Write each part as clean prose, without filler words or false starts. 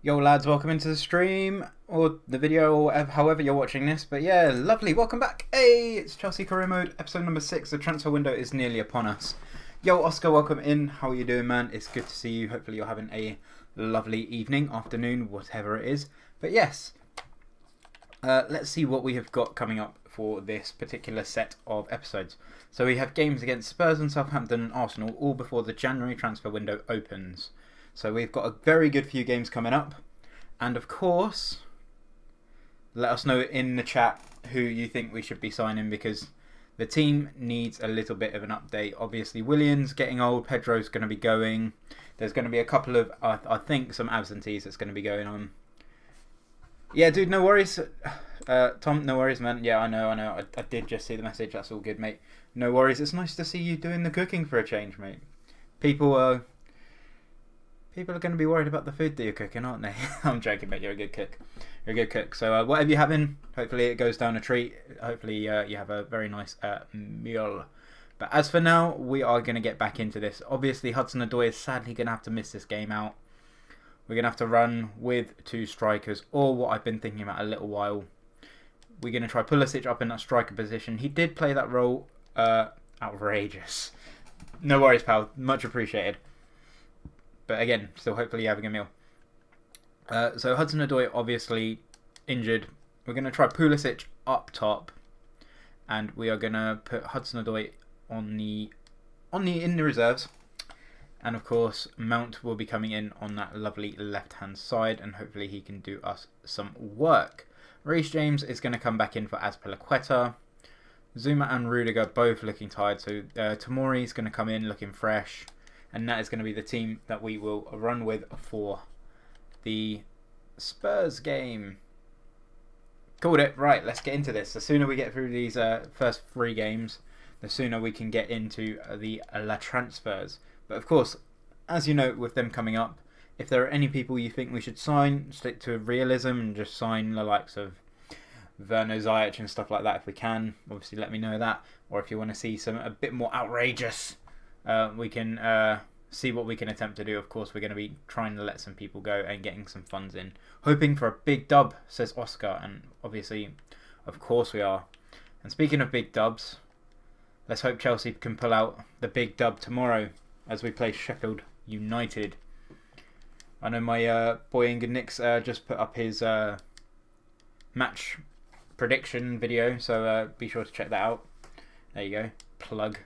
Yo lads, welcome into the stream or the video or however you're watching this. But yeah, lovely, welcome back. Hey, it's Chelsea Career Mode, episode number 6. The transfer window is nearly upon us. Yo Oscar, welcome in. How are you doing, man? It's good to see you. Hopefully you're having a lovely evening, afternoon, whatever it is. But yes, let's see what we have got coming up for this particular set of episodes. So we have games against Spurs and Southampton and Arsenal all before the January transfer window opens. So we've got a very good few games coming up. And of course, let us know in the chat who you think we should be signing, because the team needs a little bit of an update. Obviously, Willian's getting old. Pedro's going to be going. There's going to be a couple of, I think, some absentees that's going to be going on. Yeah, dude, no worries. Tom, no worries, man. Yeah, I know. I did just see the message. That's all good, mate. No worries. It's nice to see you doing the cooking for a change, mate. People are going to be worried about the food that you're cooking, aren't they? I'm joking, mate. You're a good cook. You're a good cook. So whatever you're having, hopefully it goes down a treat. Hopefully you have a very nice meal. But as for now, we are going to get back into this. Obviously, Hudson-Odoi is sadly going to have to miss this game out. We're going to have to run with 2 strikers, or what I've been thinking about a little while. We're going to try Pulisic up in that striker position. He did play that role outrageous. No worries, pal. Much appreciated. But again, still hopefully having a meal. So Hudson-Odoi obviously injured. We're going to try Pulisic up top. And we are going to put Hudson-Odoi in the reserves. And of course, Mount will be coming in on that lovely left-hand side. And hopefully he can do us some work. Reece James is going to come back in for Azpilicueta. Zuma and Rudiger both looking tired. So Tomori is going to come in looking fresh. And that is going to be the team that we will run with for the Spurs game. Called it. Right, let's get into this. The sooner we get through these first 3 games, the sooner we can get into the La transfers. But of course, as you know, with them coming up, if there are any people you think we should sign, stick to realism and just sign the likes of Werner Ziyech and stuff like that if we can. Obviously, let me know that. Or if you want to see some a bit more outrageous, we can see what we can attempt to do. Of course, we're going to be trying to let some people go and getting some funds in. Hoping for a big dub, says Oscar. And obviously, of course we are. And speaking of big dubs, let's hope Chelsea can pull out the big dub tomorrow as we play Sheffield United. I know my boy Ingrid Nix just put up his match prediction video, so be sure to check that out. There you go. Plug.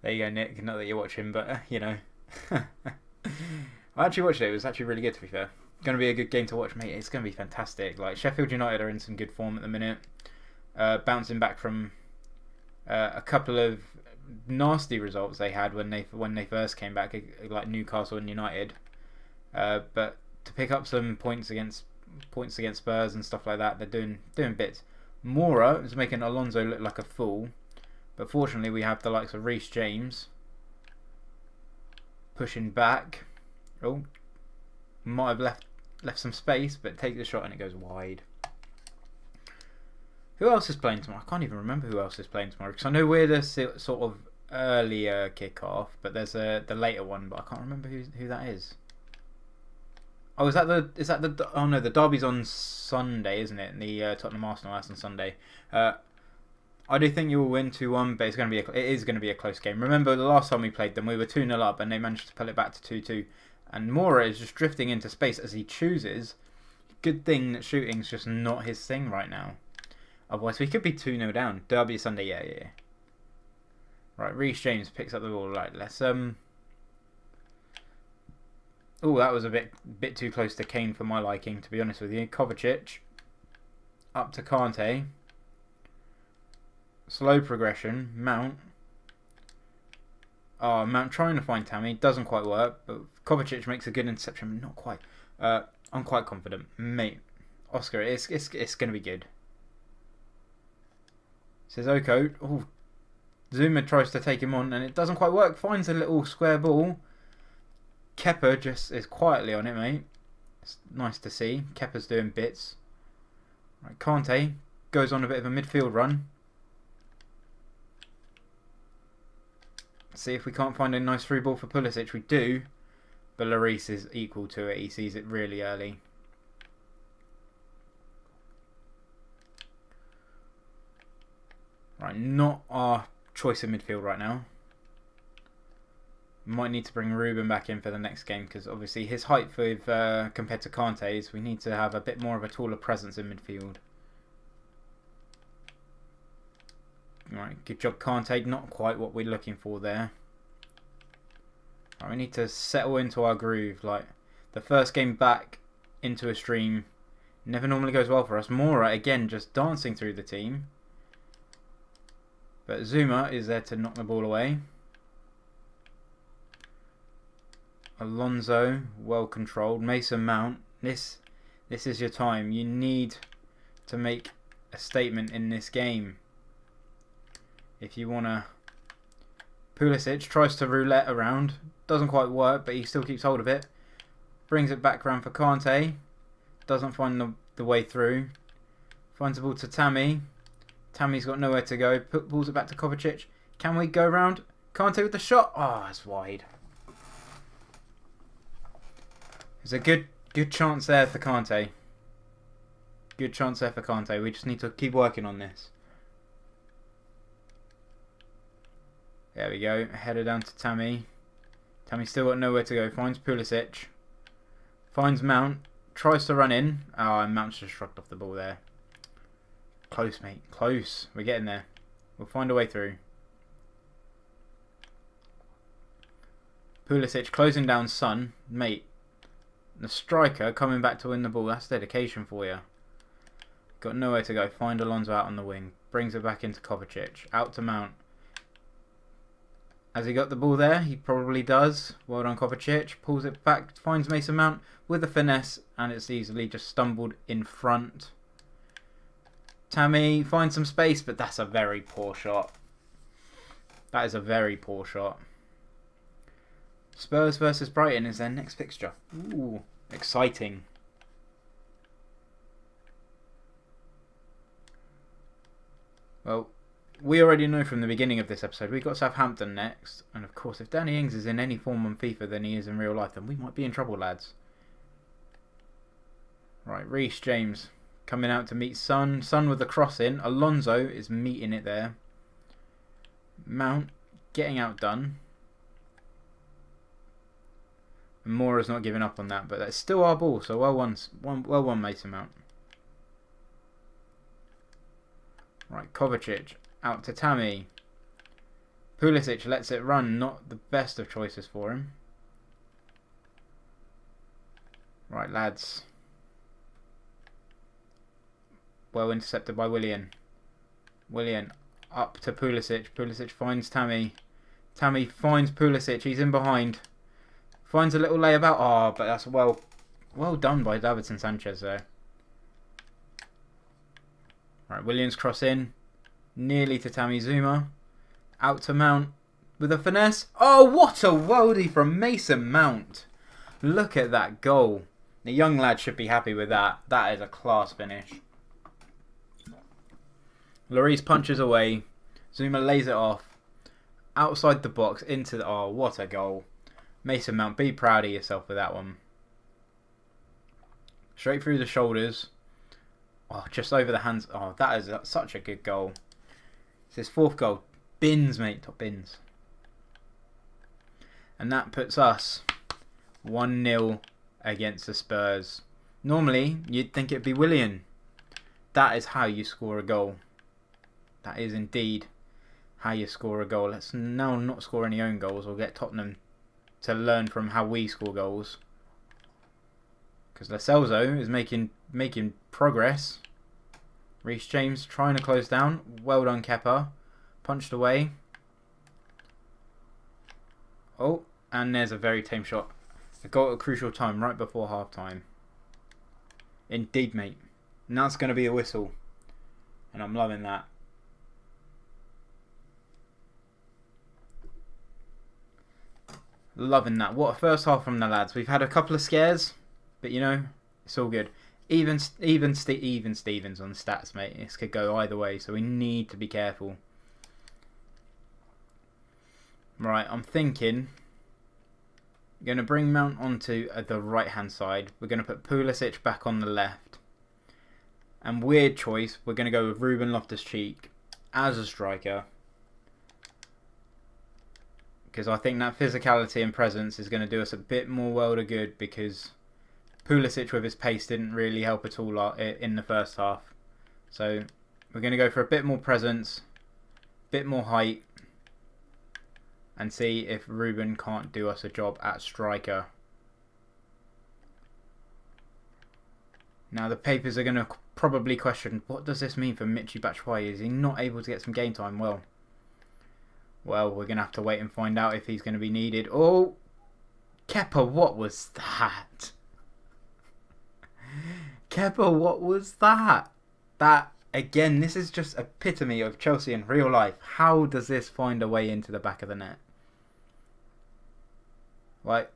There you go, Nick. Not that you're watching, but, you know. I actually watched it. It was actually really good, to be fair. Going to be a good game to watch, mate. It's going to be fantastic. Like, Sheffield United are in some good form at the minute. Bouncing back from a couple of nasty results they had when they first came back, like Newcastle and United. But to pick up some points against Spurs and stuff like that, they're doing bits. Mora is making Alonso look like a fool. But fortunately, we have the likes of Reece James pushing back. Oh, might have left some space, but take the shot and it goes wide. Who else is playing tomorrow? I can't even remember who else is playing tomorrow, because I know we're the sort of earlier kickoff, but there's the later one, but I can't remember who that is. Oh, is that the? Oh no, the derby's on Sunday, isn't it? And the Tottenham Arsenal, that's on Sunday. I do think you will win 2-1, but it is going to be a close game. Remember, the last time we played them, we were 2-0 up, and they managed to pull it back to 2-2. And Mora is just drifting into space as he chooses. Good thing that shooting's just not his thing right now. Otherwise, we could be 2-0 down. Derby Sunday, yeah. Right, Reece James picks up the ball. Right, let's Oh, that was a bit too close to Kane for my liking, to be honest with you. Kovacic up to Kante. Slow progression. Mount. Oh, Mount trying to find Tammy. Doesn't quite work. But Kovacic makes a good interception. Not quite. I'm quite confident. Mate. Oscar, it's going to be good. Says Oko. Oh, Zuma tries to take him on and it doesn't quite work. Finds a little square ball. Kepa just is quietly on it, mate. It's nice to see. Kepa's doing bits. Right, Kante goes on a bit of a midfield run. See if we can't find a nice free ball for Pulisic. We do. But Lloris is equal to it. He sees it really early. Right, not our choice of midfield right now. Might need to bring Ruben back in for the next game because obviously his height with compared to Kante's, we need to have a bit more of a taller presence in midfield. Right, good job Kante. Not quite what we're looking for there. Right, we need to settle into our groove. Like the first game back into a stream never normally goes well for us. Mora again just dancing through the team. But Zuma is there to knock the ball away. Alonso, well controlled. Mason Mount, this is your time. You need to make a statement in this game. If you want to... Pulisic tries to roulette around. Doesn't quite work, but he still keeps hold of it. Brings it back around for Kante. Doesn't find the way through. Finds the ball to Tammy. Tammy's got nowhere to go. Pulls it back to Kovacic. Can we go round? Kante with the shot. Oh, it's wide. There's a good chance there for Kante. Good chance there for Kante. We just need to keep working on this. There we go. Header down to Tammy. Tammy's still got nowhere to go. Finds Pulisic. Finds Mount. Tries to run in. Oh, and Mount's just shrugged off the ball there. Close, mate. Close. We're getting there. We'll find a way through. Pulisic closing down Son. Mate. The striker coming back to win the ball. That's dedication for you. Got nowhere to go. Find Alonso out on the wing. Brings it back into Kovacic. Out to Mount. Has he got the ball there? He probably does. Well done, Kovacic. Pulls it back. Finds Mason Mount with a finesse. And it's easily just stumbled in front. Tammy finds some space. But that's a very poor shot. That is a very poor shot. Spurs versus Brighton is their next fixture. Ooh, exciting. Well, we already know from the beginning of this episode we've got Southampton next. And of course, if Danny Ings is in any form on FIFA than he is in real life, then we might be in trouble, lads. Right, Reece James coming out to meet Son. Son with the cross in. Alonso is meeting it there. Mount getting outdone. And Mora's not giving up on that, but that's still our ball, so well won Mason Mount. Right, Kovacic out to Tammy. Pulisic lets it run, not the best of choices for him. Right, lads. Well intercepted by Willian. Willian up to Pulisic. Pulisic finds Tammy. Tammy finds Pulisic. He's in behind. Finds a little layabout. Oh, but that's well done by Davinson Sanchez there. Right, Williams cross in. Nearly to Tammy Zuma. Out to Mount with a finesse. Oh, what a worldie from Mason Mount. Look at that goal. The young lad should be happy with that. That is a class finish. Lloris punches away. Zuma lays it off. Outside the box into the... Oh, what a goal. Mason Mount, be proud of yourself for that one. Straight through the shoulders. Oh, just over the hands. Oh, that is such a good goal. It's his fourth goal. Bins, mate. Top bins. And that puts us 1-0 against the Spurs. Normally, you'd think it'd be Willian. That is how you score a goal. That is indeed how you score a goal. Let's now not score any own goals. We'll get Tottenham to learn from how we score goals. Because Lo Celso is making progress. Reece James trying to close down. Well done, Kepa. Punched away. Oh, and there's a very tame shot. A goal at a crucial time, right before half time. Indeed, mate. And that's going to be a whistle. And I'm loving that. Loving that. What a first half from the lads. We've had a couple of scares, but you know, it's all good. Even Stevens on stats, mate. This could go either way, so we need to be careful. Right, I'm thinking going to bring Mount onto the right-hand side. We're going to put Pulisic back on the left. And weird choice, we're going to go with Ruben Loftus-Cheek as a striker. Because I think that physicality and presence is going to do us a bit more world of good, because Pulisic with his pace didn't really help at all in the first half. So we're going to go for a bit more presence, bit more height, and see if Ruben can't do us a job at striker. Now the papers are going to probably question, what does this mean for Michy Batshuayi? Is he not able to get some game time? Well, we're going to have to wait and find out if he's going to be needed. Oh, Kepa, what was that? Kepa, what was that? That, again, this is just epitome of Chelsea in real life. How does this find a way into the back of the net? Like,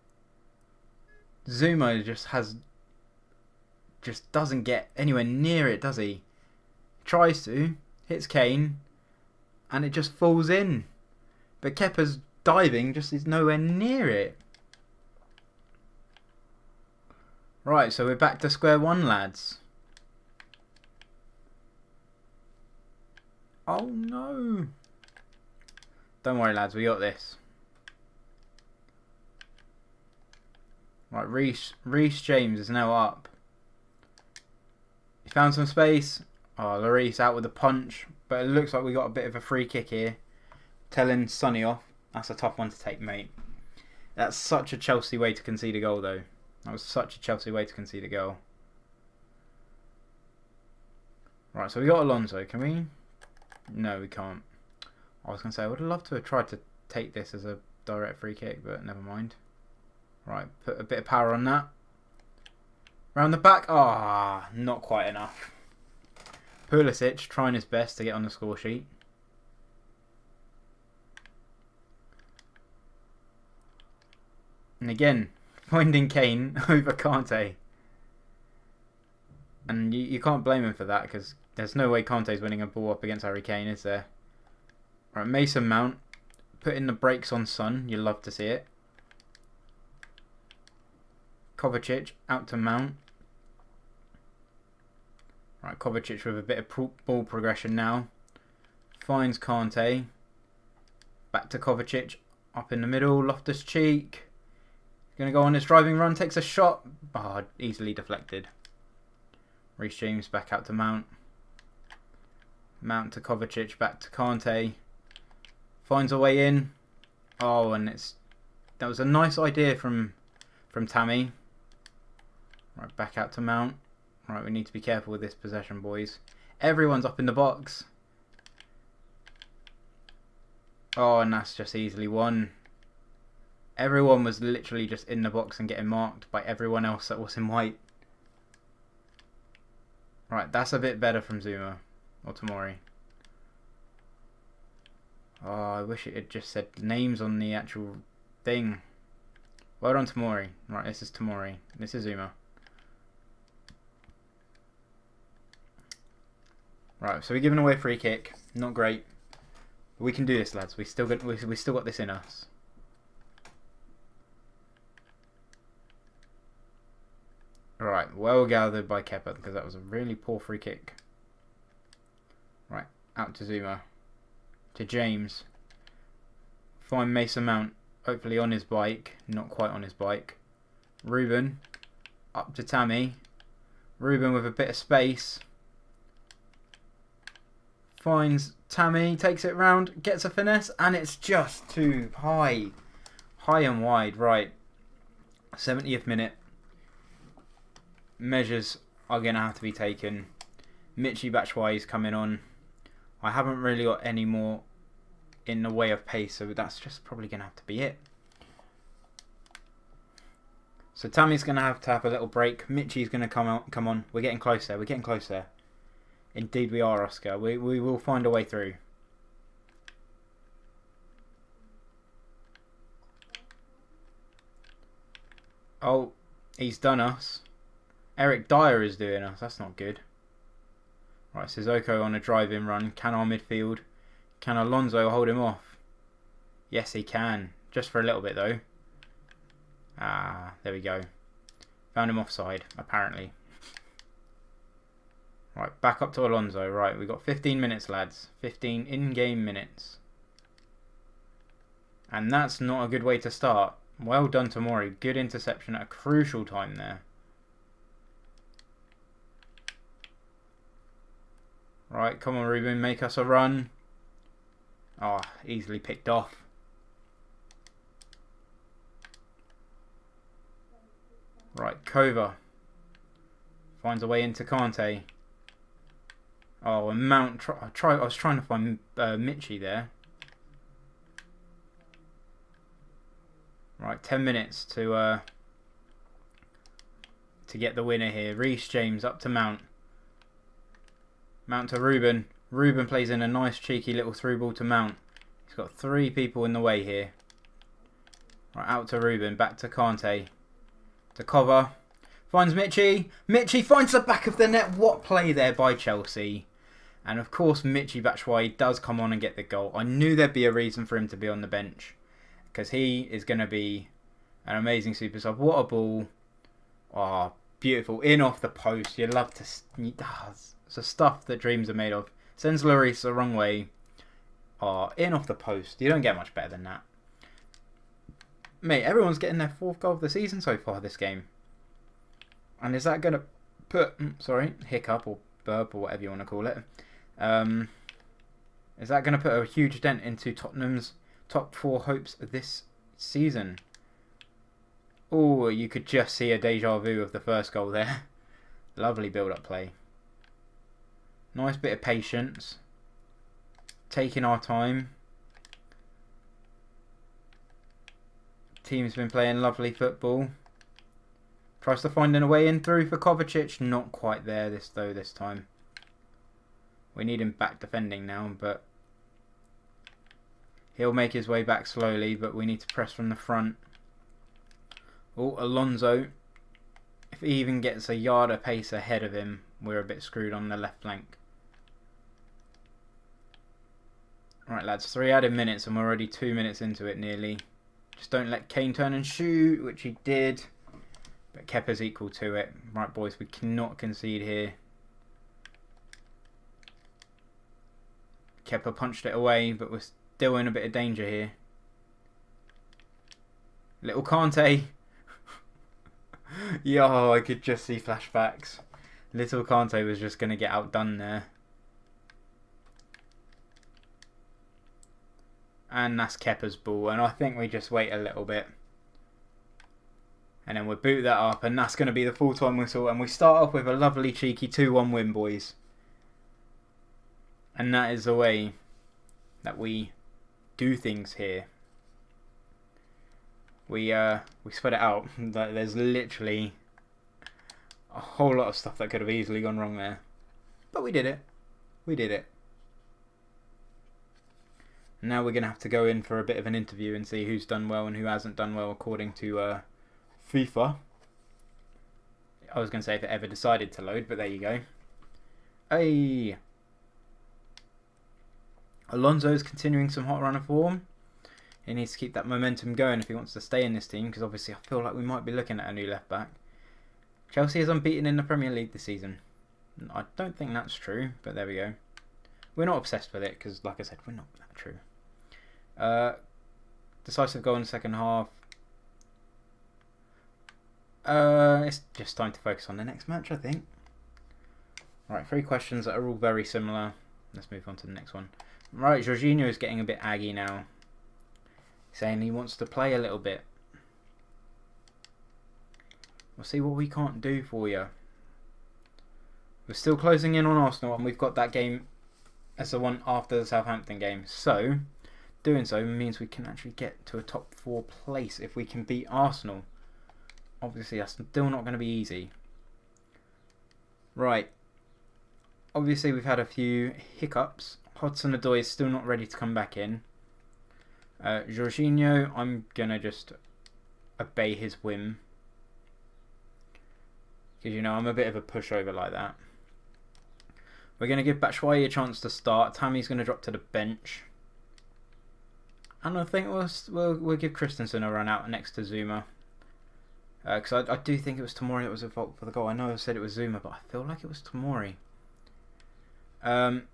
Zuma just doesn't get anywhere near it, does he? Tries to, hits Kane, and it just falls in. But Kepa's diving just is nowhere near it. Right, so we're back to square one, lads. Oh no. Don't worry, lads, we got this. Right, Reece James is now up. He found some space. Oh, Lloris out with a punch. But it looks like we got a bit of a free kick here. Telling Sonny off. That's a tough one to take, mate. That's such a Chelsea way to concede a goal, though. That was such a Chelsea way to concede a goal. Right, so we got Alonso. Can we? No, we can't. I was going to say, I would have loved to have tried to take this as a direct free kick, but never mind. Right, put a bit of power on that. Round the back. Ah, not quite enough. Pulisic trying his best to get on the score sheet. And again, finding Kane over Kante. And you can't blame him for that, because there's no way Kante's winning a ball up against Harry Kane, is there? Right, Mason Mount. Putting the brakes on Son. You love to see it. Kovacic out to Mount. Right, Kovacic with a bit of ball progression now. Finds Kante. Back to Kovacic. Up in the middle. Loftus-Cheek. Going to go on his driving run. Takes a shot. Oh, easily deflected. Reece James back out to Mount. Mount to Kovacic. Back to Kante. Finds a way in. Oh, and that was a nice idea from Tammy. Right, back out to Mount. Right, we need to be careful with this possession, boys. Everyone's up in the box. Oh, and that's just easily won. Everyone was literally just in the box and getting marked by everyone else that was in white. Right, that's a bit better from Zuma. Or Tomori. Oh, I wish it had just said names on the actual thing. Well done, Tomori. Right, this is Tomori. This is Zuma. Right, so we're giving away a free kick. Not great. But we can do this, lads. We still got this in us. Right, well gathered by Kepa, because that was a really poor free kick. Right, out to Zuma. To James. Find Mason Mount. Hopefully on his bike. Not quite on his bike. Ruben. Up to Tammy. Ruben with a bit of space. Finds Tammy. Takes it round. Gets a finesse. And it's just too high. High and wide. Right. 70th minute. Measures are going to have to be taken. Michy Batshuayi is coming on. I haven't really got any more in the way of pace, so that's just probably going to have to be it. So Tammy's going to have a little break. Michy's going to come on. We're getting closer. We're getting closer. Indeed we are, Oscar. We will find a way through. Oh, he's done us. Eric Dyer is doing us. That's not good. Right, Sissoko on a drive-in run. Can our midfield? Can Alonso hold him off? Yes, he can. Just for a little bit, though. Ah, there we go. Found him offside, apparently. Right, back up to Alonso. Right, we've got 15 minutes, lads. 15 in-game minutes. And that's not a good way to start. Well done, Tomori. Good interception at a crucial time there. Right, come on, Ruben. Make us a run. Oh, easily picked off. Right, Kova. Finds a way into Kante. Oh, and Mount. I was trying to find Michy there. Right, 10 minutes to get the winner here. Reece James up to Mount. Mount to Ruben. Ruben plays in a nice cheeky little through ball to Mount. He's got 3 people in the way here. Right, out to Ruben. Back to Kante. To Kova. Finds Michy. Michy finds the back of the net. What play there by Chelsea. And of course Michy Batshuayi does come on and get the goal. I knew there'd be a reason for him to be on the bench. Because he is going to be an amazing super sub. What a ball. Oh, beautiful. In off the post. You love to... It's the stuff that dreams are made of. Sends Lloris the wrong way. Oh, in off the post. You don't get much better than that. Mate, everyone's getting their 4th goal of the season so far this game. And is that going to put... Sorry, hiccup or burp or whatever you want to call it. Is that going to put a huge dent into Tottenham's top 4 hopes this season? Oh, you could just see a deja vu of the first goal there. Lovely build-up play. Nice bit of patience. Taking our time. Team's been playing lovely football. Tries to find a way in through for Kovacic. Not quite there this time. We need him back defending now, but he'll make his way back slowly, but we need to press from the front. Oh, Alonso. If he even gets a yard of pace ahead of him, we're a bit screwed on the left flank. Right, lads, 3 added minutes and we're already 2 minutes into it nearly. Just don't let Kane turn and shoot, which he did. But Kepa's equal to it. Right, boys, we cannot concede here. Kepa punched it away, but we're still in a bit of danger here. Little Kante. Yo, I could just see flashbacks. Little Kante was just going to get outdone there. And that's Kepa's ball. And I think we just wait a little bit. And then we'll boot that up. And that's going to be the full-time whistle. And we start off with a lovely cheeky 2-1 win, boys. And that is the way that we do things here. We spread it out. There's literally a whole lot of stuff that could have easily gone wrong there. But we did it. We did it. Now we're going to have to go in for a bit of an interview and see who's done well and who hasn't done well according to FIFA. I was going to say if it ever decided to load, but there you go. Hey! Alonso's continuing some hot run of form. He needs to keep that momentum going if he wants to stay in this team, because obviously I feel like we might be looking at a new left back. Chelsea is unbeaten in the Premier League this season. I don't think that's true, but there we go. We're not obsessed with it because, like I said, we're not that true. Decisive goal in the second half. It's just time to focus on the next match, I think. Right, 3 questions that are all very similar. Let's move on to the next one. Right, Jorginho is getting a bit aggy now. Saying he wants to play a little bit. We'll see what we can't do for you. We're still closing in on Arsenal, and we've got that game as the one after the Southampton game. So, doing so means we can actually get to a top 4 place if we can beat Arsenal. Obviously, that's still not going to be easy. Right. Obviously, we've had a few hiccups. Hudson-Odoi is still not ready to come back in. Jorginho, I'm going to just obey his whim. Because, you know, I'm a bit of a pushover like that. We're going to give Batshuayi a chance to start. Tammy's going to drop to the bench. And I think we'll give Christensen a run out next to Zuma. Because I do think it was Tomori that was at fault for the goal. I know I said it was Zuma, but I feel like it was Tomori. And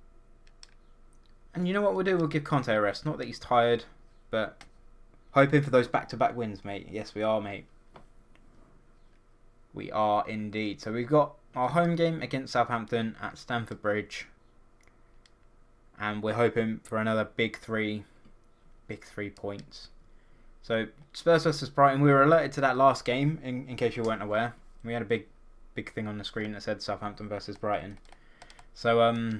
you know what we'll do? We'll give Conte a rest. Not that he's tired, but hoping for those back-to-back wins, mate. Yes, we are, mate. We are indeed. So we've got our home game against Southampton at Stamford Bridge. And we're hoping for another big three points. So Spurs versus Brighton, we were alerted to that last game, in case you weren't aware. We had a big thing on the screen that said Southampton versus Brighton. So,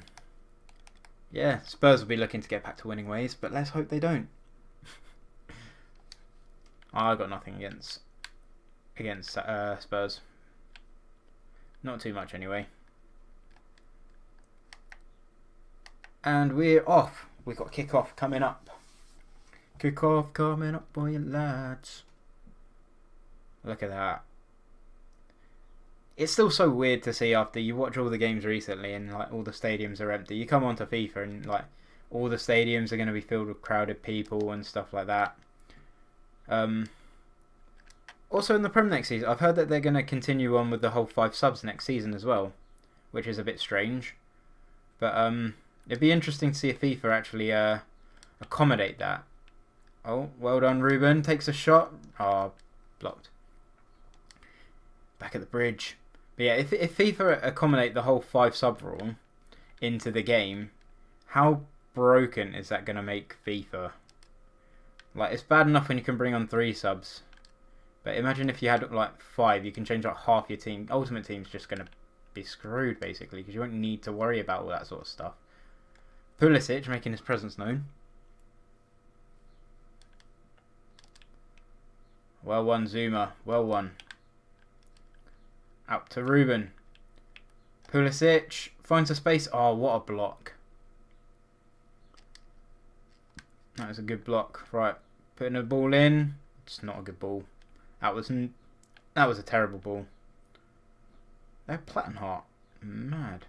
yeah, Spurs will be looking to get back to winning ways, but let's hope they don't. I got nothing against Spurs. Not too much anyway. And we're off. We've got kick-off coming up. Kick-off coming up, boy and lads. Look at that. It's still so weird to see after you watch all the games recently and like all the stadiums are empty. You come onto FIFA and like all the stadiums are going to be filled with crowded people and stuff like that. Also in the Prem next season, I've heard that they're going to continue on with the whole 5 subs next season as well, which is a bit strange. But it'd be interesting to see if FIFA actually accommodate that. Oh, well done, Ruben. Takes a shot. Oh, blocked. Back at the bridge. But yeah, if FIFA accommodate the whole 5 sub rule into the game, how broken is that going to make FIFA? Like, it's bad enough when you can bring on 3 subs. But imagine if you had like 5, you can change like half your team. Ultimate Team's just going to be screwed basically because you won't need to worry about all that sort of stuff. Pulisic making his presence known. Well won, Zuma. Well won. Out to Ruben. Pulisic finds a space. Oh, what a block. That was a good block. Right, putting a ball in. It's not a good ball. That was a terrible ball. They're Plattenhart. Mad.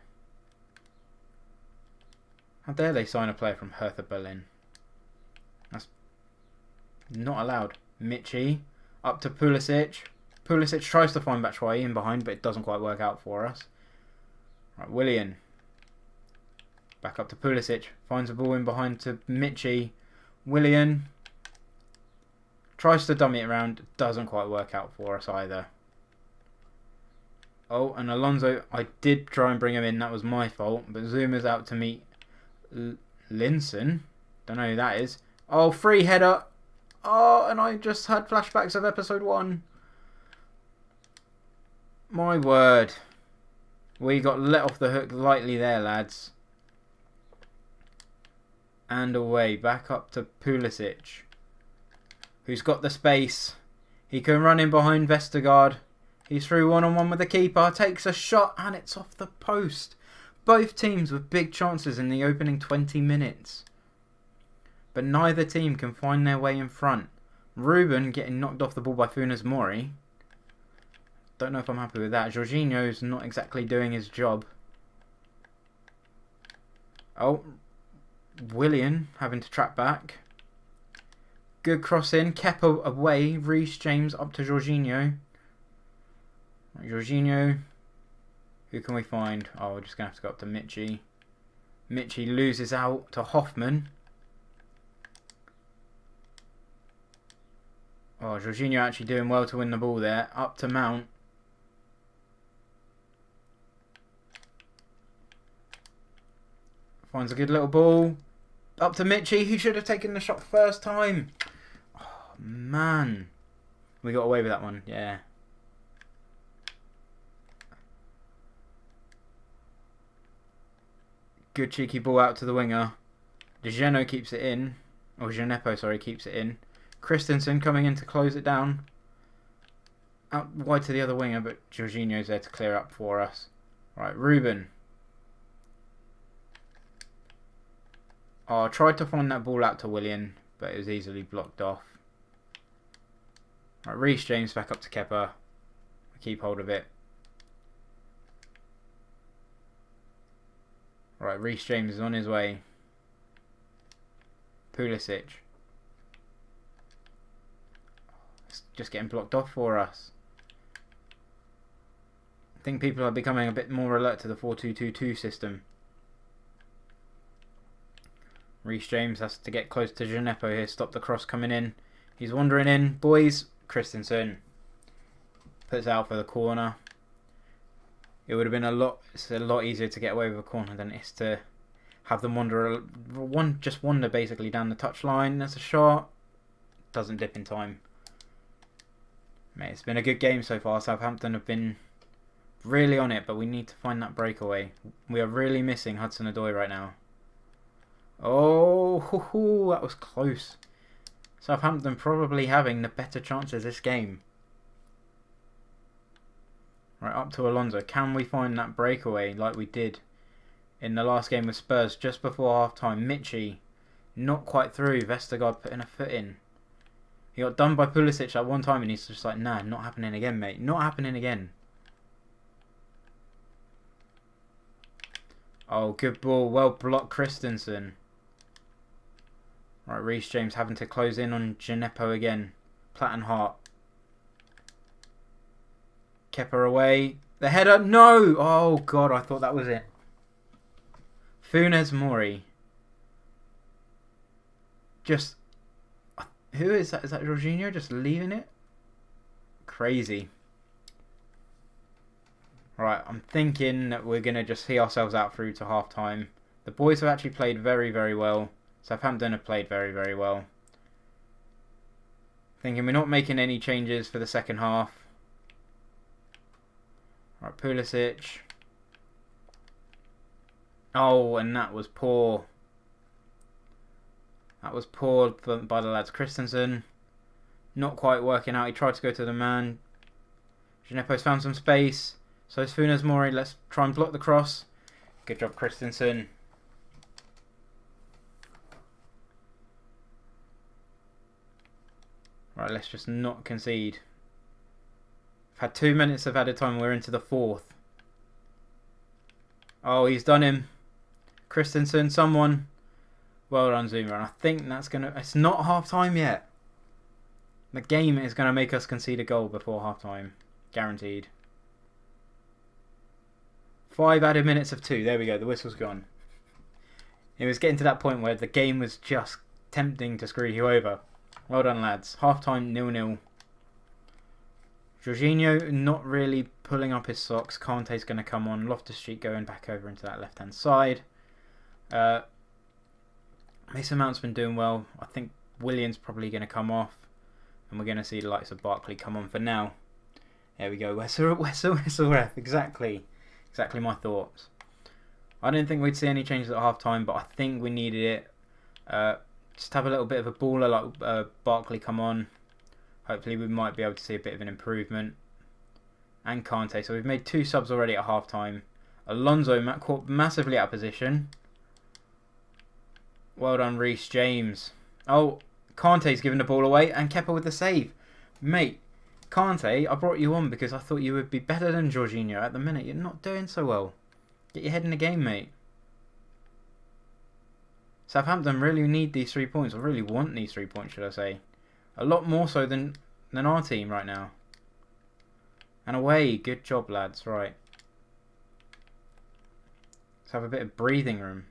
How dare they sign a player from Hertha Berlin? That's not allowed. Michy. Up to Pulisic. Pulisic tries to find Batshuayi in behind, but it doesn't quite work out for us. Right, Willian. Back up to Pulisic. Finds a ball in behind to Michy. Willian. Tries to dummy it around. Doesn't quite work out for us either. Oh, and Alonso. I did try and bring him in. That was my fault. But Zuma's out to meet Linson. Don't know who that is. Oh, free header. Oh, and I just had flashbacks of episode 1. My word. We got let off the hook lightly there, lads. And away. Back up to Pulisic. Who's got the space. He can run in behind Vestergaard. He's through one-on-one with the keeper. Takes a shot and it's off the post. Both teams with big chances in the opening 20 minutes. But neither team can find their way in front. Ruben getting knocked off the ball by Funes Mori. Don't know if I'm happy with that. Jorginho's not exactly doing his job. Oh, Willian having to track back. Good cross in. Kepa away. Reece James up to Jorginho. Jorginho. Who can we find? Oh, we're just going to have to go up to Michy. Michy loses out to Hoffman. Oh, Jorginho actually doing well to win the ball there. Up to Mount. Finds a good little ball. Up to Michy, who should have taken the shot first time. Oh, man. We got away with that one, yeah. Good cheeky ball out to the winger. De Geno keeps it in. Or Genepo, sorry, keeps it in. Christensen coming in to close it down. Out wide to the other winger, but Jorginho's there to clear up for us. Right, Ruben. Oh, I tried to find that ball out to Willian, but it was easily blocked off. Right, Reece James back up to Kepa. Keep hold of it. Right, Reece James is on his way. Pulisic. It's just getting blocked off for us. think people are becoming a bit more alert to the 4-2-2-2 system. Reece James has to get close to Gineppo here. Stop the cross coming in. He's wandering in. Boys. Christensen puts out for the corner. It would have been a lot easier to get away with a corner than it is to have them wander basically down the touchline. That's a shot. Doesn't dip in time. Mate, it's been a good game so far. Southampton have been really on it, but we need to find that breakaway. We are really missing Hudson-Odoi right now. Oh, that was close. Southampton probably having the better chances this game. Right, up to Alonso. Can we find that breakaway like we did in the last game with Spurs just before half-time? Michy, not quite through. Vestergaard putting a foot in. He got done by Pulisic at one time and he's just like, nah, not happening again, mate. Not happening again. Oh, good ball. Well blocked, Christensen. Right, Reece James having to close in on Gineppo again. Plattenhart. Kepa away. The header. No! Oh, God, I thought that was it. Funes Mori. Just... Who is that? Is that Jorginho just leaving it? Crazy. Right, I'm thinking that we're going to just see ourselves out through to half-time. The boys have actually played very, very well. Southampton have played very, very well. Thinking we're not making any changes for the second half. Right, Pulisic. Oh, and that was poor. That was poor by the lads. Christensen. Not quite working out. He tried to go to the man. Gineppo's found some space. So is Funes Mori. Let's try and block the cross. Good job, Christensen. Right, let's just not concede. We've had 2 minutes of added time. We're into the fourth. Oh, he's done him. Christensen, someone. Well done, Zuma. And I think that's going to... It's not half-time yet. The game is going to make us concede a goal before half-time. Guaranteed. 5 added minutes of 2. There we go. The whistle's gone. It was getting to that point where the game was just tempting to screw you over. Well done, lads. Half-time 0-0. Jorginho not really pulling up his socks. Kante's going to come on. Loftus-Cheek going back over into that left-hand side. Mason Mount's been doing well. I think William's probably going to come off. And we're going to see the likes of Barkley come on for now. There we go. Whistle ref. Exactly my thoughts. I didn't think we'd see any changes at half-time, but I think we needed it. Just have a little bit of a baller like Barkley come on. Hopefully we might be able to see a bit of an improvement. And Kante. So we've made 2 subs already at half-time. Alonso caught massively out of position. Well done, Reece James. Oh, Kante's given the ball away and Kepa with the save. Mate, Kante, I brought you on because I thought you would be better than Jorginho. At the minute, you're not doing so well. Get your head in the game, mate. Southampton really need these 3 points, or really want these 3 points, should I say. A lot more so than our team right now. And away, good job, lads. Right. Let's have a bit of breathing room.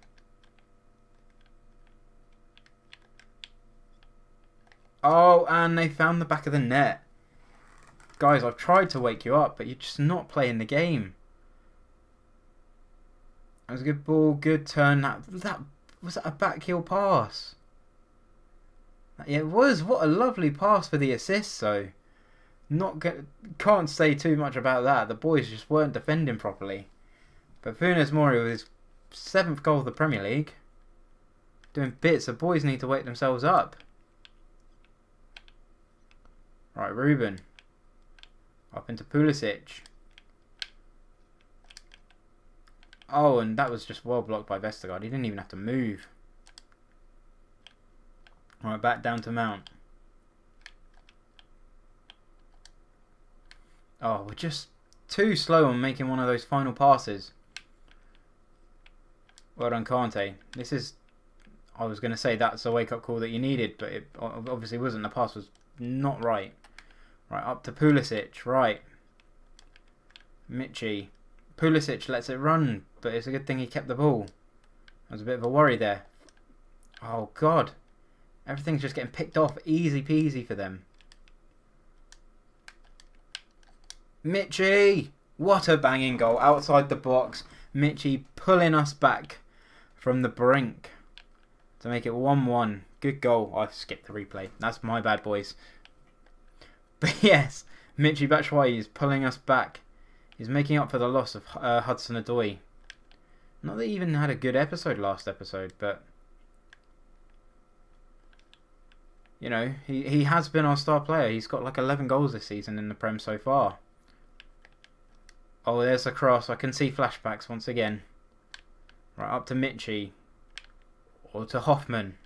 Oh, and they found the back of the net. Guys, I've tried to wake you up, but you're just not playing the game. That was a good ball, good turn. Was that a backheel pass? Yeah, it was. What a lovely pass for the assist, though. Can't say too much about that. The boys just weren't defending properly. But Funes Mori with his 7th goal of the Premier League. Doing bits. The boys need to wake themselves up. Right, Ruben. Up into Pulisic. Oh, and that was just well blocked by Vestergaard. He didn't even have to move. Right, back down to Mount. Oh, we're just too slow on making one of those final passes. Well done, Kante. This is... I was going to say that's a wake-up call that you needed, but it obviously wasn't. The pass was not right. Right, up to Pulisic. Right. Michy. Pulisic lets it run, but it's a good thing he kept the ball. There was a bit of a worry there. Oh, God. Everything's just getting picked off. Easy peasy for them. Michy! What a banging goal. Outside the box. Michy pulling us back from the brink to make it 1-1. Good goal. I skipped the replay. That's my bad, boys. But yes, Michy Batshuayi is pulling us back. He's making up for the loss of Hudson-Odoi. Not that he even had a good episode last episode, but you know, he has been our star player. He's got like 11 goals this season in the Prem so far. Oh, there's a cross. I can see flashbacks once again. Right, up to Michy. Or to Hoffman.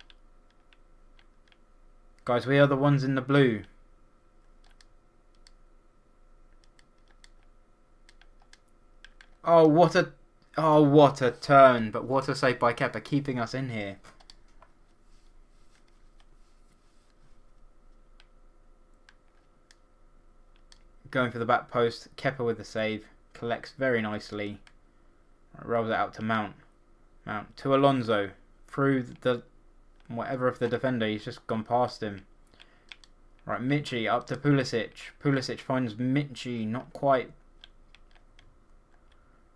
Guys, we are the ones in the blue. Oh, what a turn. But what a save by Kepa, keeping us in here. Going for the back post. Kepa with the save. Collects very nicely. Rolls it out to Mount. Mount to Alonso. Through the whatever of the defender. He's just gone past him. Right, Michy up to Pulisic. Pulisic finds Michy. Not quite.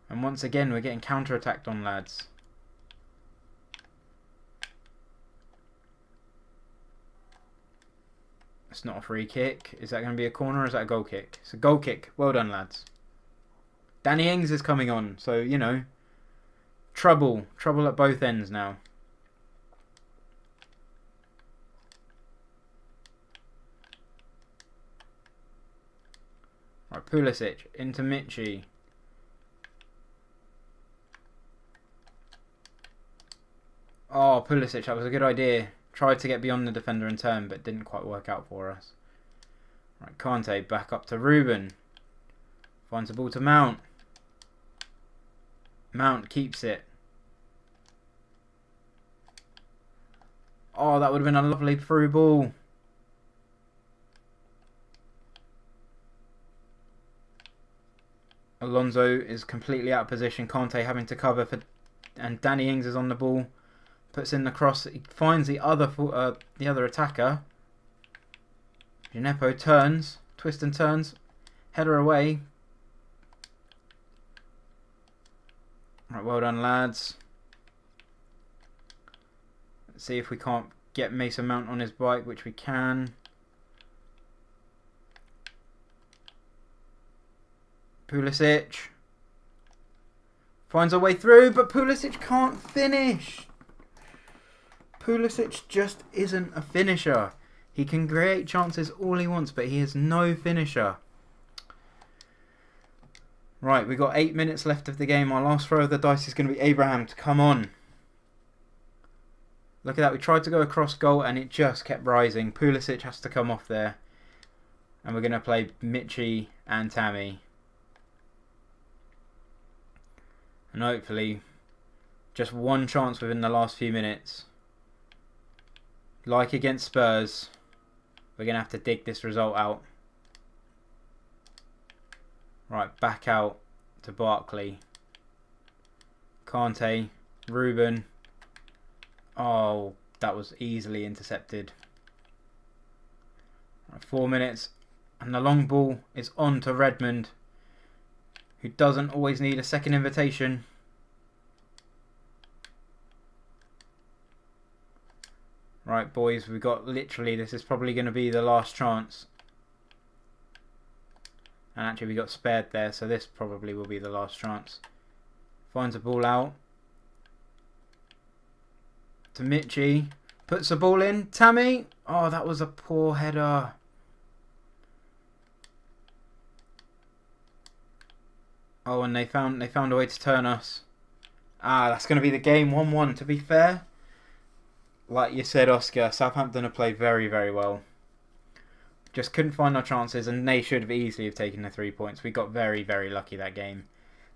And once again, we're getting counter-attacked on, lads. It's not a free kick. Is that going to be a corner or is that a goal kick? It's a goal kick. Well done, lads. Danny Ings is coming on. So, you know, trouble. Trouble at both ends now. Right, Pulisic into Michy. Oh, Pulisic, that was a good idea. Tried to get beyond the defender in turn, but didn't quite work out for us. Right, Kante back up to Ruben. Finds the ball to Mount. Mount keeps it. Oh, that would have been a lovely through ball. Alonso is completely out of position. Kante having to cover for, and Danny Ings is on the ball. Puts in the cross. He finds the other attacker. Gineppo turns, twists and turns, header away. Right, well done, lads. Let's see if we can't get Mason Mount on his bike, which we can. Pulisic finds a way through, but Pulisic can't finish. Pulisic just isn't a finisher. He can create chances all he wants, but he is no finisher. Right, we've got 8 minutes left of the game. Our last throw of the dice is going to be Abraham to come on. Look at that. We tried to go across goal and it just kept rising. Pulisic has to come off there. And we're going to play Michy and Tammy. And hopefully, just one chance within the last few minutes. Like against Spurs, we're going to have to dig this result out. Right, back out to Barkley. Kante, Ruben. Oh, that was easily intercepted. Right, 4 minutes. And the long ball is on to Redmond, who doesn't always need a second invitation. Right, boys, we've got literally, this is probably going to be the last chance. And actually we got spared there, so this probably will be the last chance. Finds a ball out. To Michy. Puts the ball in. Tammy. Oh, that was a poor header. Oh, and they found a way to turn us. Ah, that's going to be the game. 1-1, to be fair. Like you said, Oscar, Southampton have played very, very well. Just couldn't find our chances, and they should have easily have taken the 3 points. We got very, very lucky that game.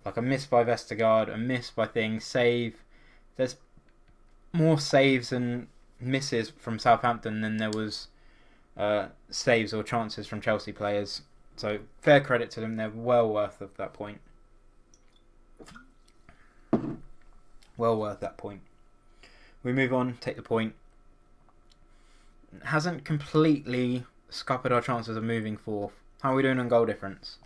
Like a miss by Vestergaard, a miss by Things, save. There's more saves and misses from Southampton than there was saves or chances from Chelsea players. So fair credit to them. They're well worth of that point. Well worth that point. We move on, take the point. Hasn't completely scuppered our chances of moving fourth. How are we doing on goal difference?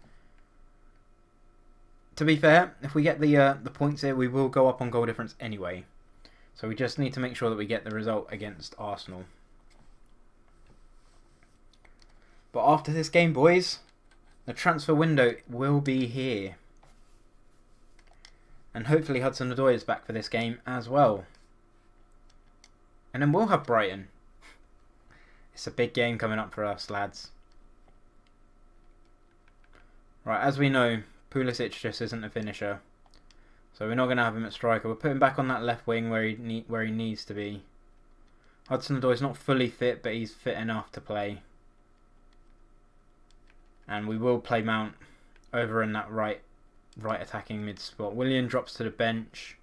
To be fair, if we get the points here, we will go up on goal difference anyway. So we just need to make sure that we get the result against Arsenal. But after this game, boys, the transfer window will be here. And hopefully Hudson-Odoi is back for this game as well. And then we'll have Brighton. It's a big game coming up for us, lads. Right, as we know, Pulisic just isn't a finisher. So we're not going to have him at striker. We'll put him back on that left wing where he needs to be. Hudson-Odoi is not fully fit, but he's fit enough to play. And we will play Mount over in that right attacking mid spot. Willian drops to the bench.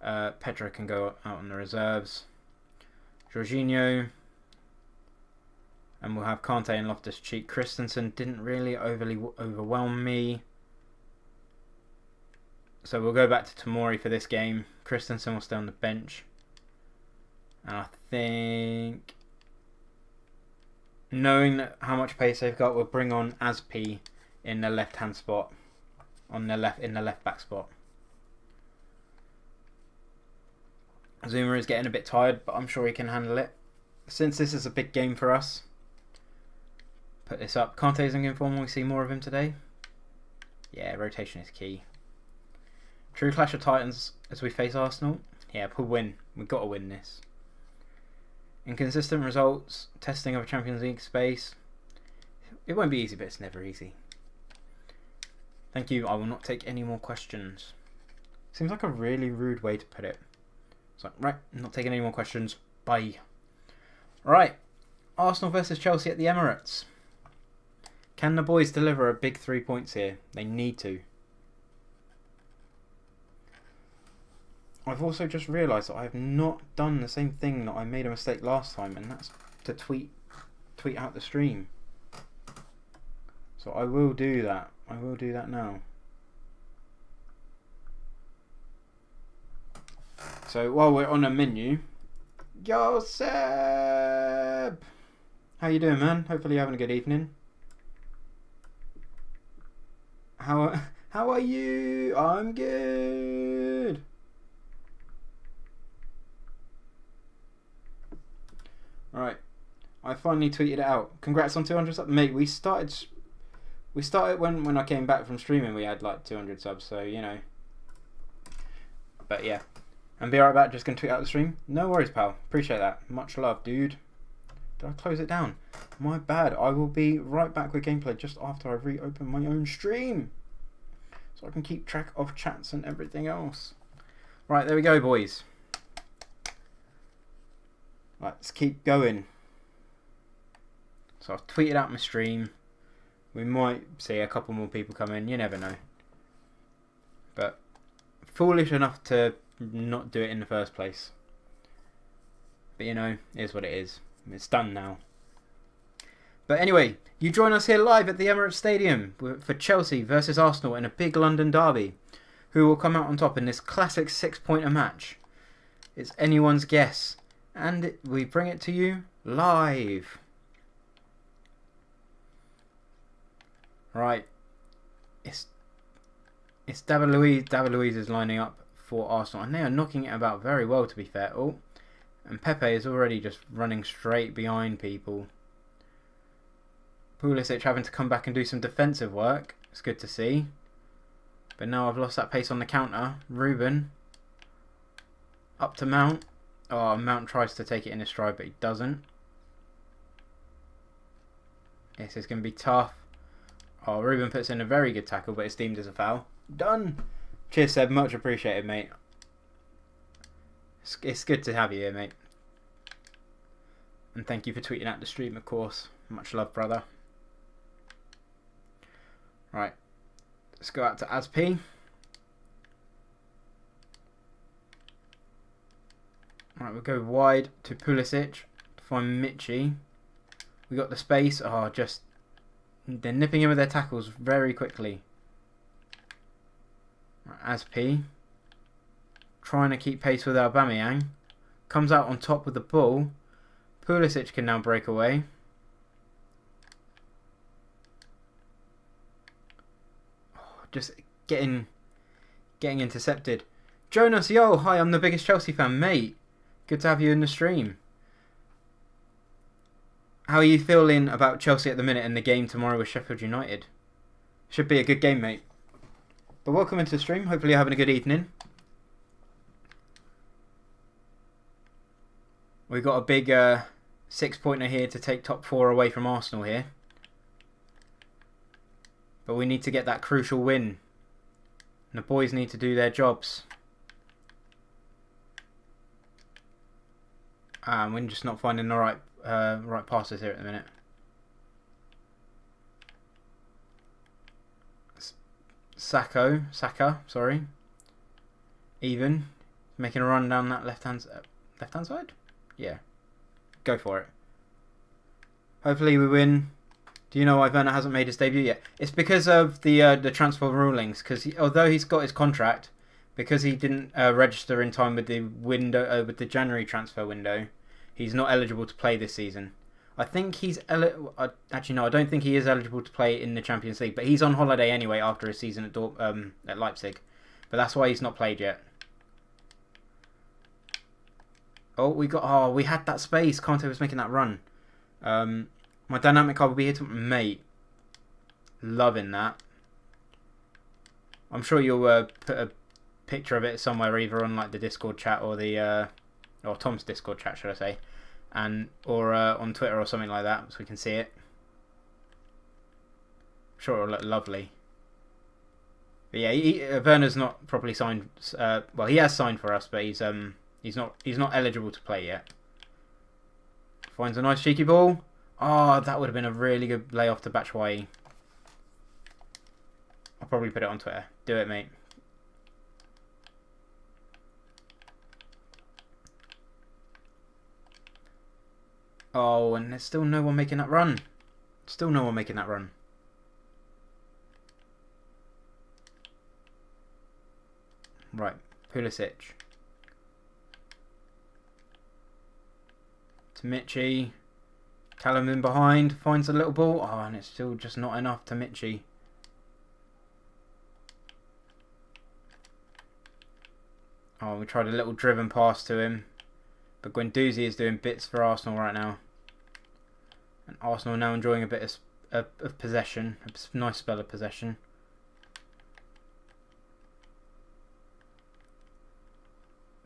Pedro can go out on the reserves. Jorginho. And we'll have Kante and Loftus-Cheek. Christensen didn't really overly overwhelm me. So we'll go back to Tomori for this game. Christensen will stay on the bench. And I think, knowing how much pace they've got, we'll bring on Aspi in the left-hand spot. In the left back spot. Zuma is getting a bit tired, but I'm sure he can handle it. Since this is a big game for us, put this up. Kante is in good form. Will we see more of him today? Yeah, rotation is key. True clash of titans as we face Arsenal. Yeah, we'll win. We've got to win this. Inconsistent results. Testing of a Champions League space. It won't be easy, but it's never easy. Thank you. I will not take any more questions. Seems like a really rude way to put it. It's like, right, I'm not taking any more questions. Bye. Right. Arsenal versus Chelsea at the Emirates. Can the boys deliver a big 3 points here? They need to. I've also just realised that I have not done the same thing that I made a mistake last time, and that's to tweet out the stream. So I will do that. I will do that now. So while we're on a menu, yo Seb! How you doing, man? Hopefully you're having a good evening. How are you? I'm good. Right, I finally tweeted it out. Congrats on 200 subs, mate. We started when I came back from streaming. We had like 200 subs, so you know. But yeah, and be right back. Just gonna tweet out the stream. No worries, pal. Appreciate that. Much love, dude. Did I close it down? My bad. I will be right back with gameplay just after I reopen my own stream, so I can keep track of chats and everything else. Right, there we go, boys. Let's keep going. So I've tweeted out my stream. We might see a couple more people come in. You never know. But foolish enough to not do it in the first place. But you know, it is what it is. It's done now. But anyway, you join us here live at the Emirates Stadium for Chelsea versus Arsenal in a big London derby. Who will come out on top in this classic 6-pointer match? It's anyone's guess. And we bring it to you live. Right. It's David Luiz. David Luiz is lining up for Arsenal. And they are knocking it about very well, to be fair. Oh, and Pepe is already just running straight behind people. Pulisic having to come back and do some defensive work. It's good to see. But now I've lost that pace on the counter. Ruben. Up to Mount. Oh, Mount tries to take it in his stride, but he doesn't. This is going to be tough. Oh, Ruben puts in a very good tackle, but it's deemed as a foul. Done. Cheers, Seb. Much appreciated, mate. It's good to have you here, mate. And thank you for tweeting out the stream, of course. Much love, brother. Right. Let's go out to Asp. Right, we'll go wide to Pulisic to find Michi. We got the space. Oh, just They're nipping in with their tackles very quickly. As P trying to keep pace with Aubameyang. Comes out on top with the ball. Pulisic can now break away. Just getting intercepted. Jonas, yo, hi, I'm the biggest Chelsea fan, mate. Good to have you in the stream. How are you feeling about Chelsea at the minute and the game tomorrow with Sheffield United? Should be a good game, mate. But welcome into the stream. Hopefully you're having a good evening. We've got a big 6-pointer here to take top 4 away from Arsenal here. But we need to get that crucial win. And the boys need to do their jobs. We're just not finding the right passes here at the minute. Saka, sorry. Even making a run down that left hand side. Yeah, go for it. Hopefully we win. Do you know why Werner hasn't made his debut yet? It's because of the transfer rulings. Because although he's got his contract, because he didn't register in time with the window with the January transfer window, he's not eligible to play this season. I think he's actually no, I don't think he is eligible to play in the Champions League. But he's on holiday anyway after his season at Leipzig. But that's why he's not played yet. Oh, we had that space. Kante was making that run. My dynamic card will be here to mate. Loving that. I'm sure you'll put a picture of it somewhere, either on like the Discord chat or or Tom's Discord chat, should I say, or on Twitter or something like that, so we can see it. I'm sure it'll look lovely. But yeah, Werner's not properly signed. Well, he has signed for us, but he's not eligible to play yet. Finds a nice cheeky ball. Oh, that would have been a really good layoff to Batshuayi. I'll probably put it on Twitter. Do it, mate. Oh, and there's still no one making that run. Still no one making that run. Right, Pulisic. To Michy. Callum in behind, finds a little ball. Oh, and it's still just not enough to Michy. Oh, we tried a little driven pass to him. But Guendouzi is doing bits for Arsenal right now. And Arsenal now enjoying a bit of possession. A nice spell of possession.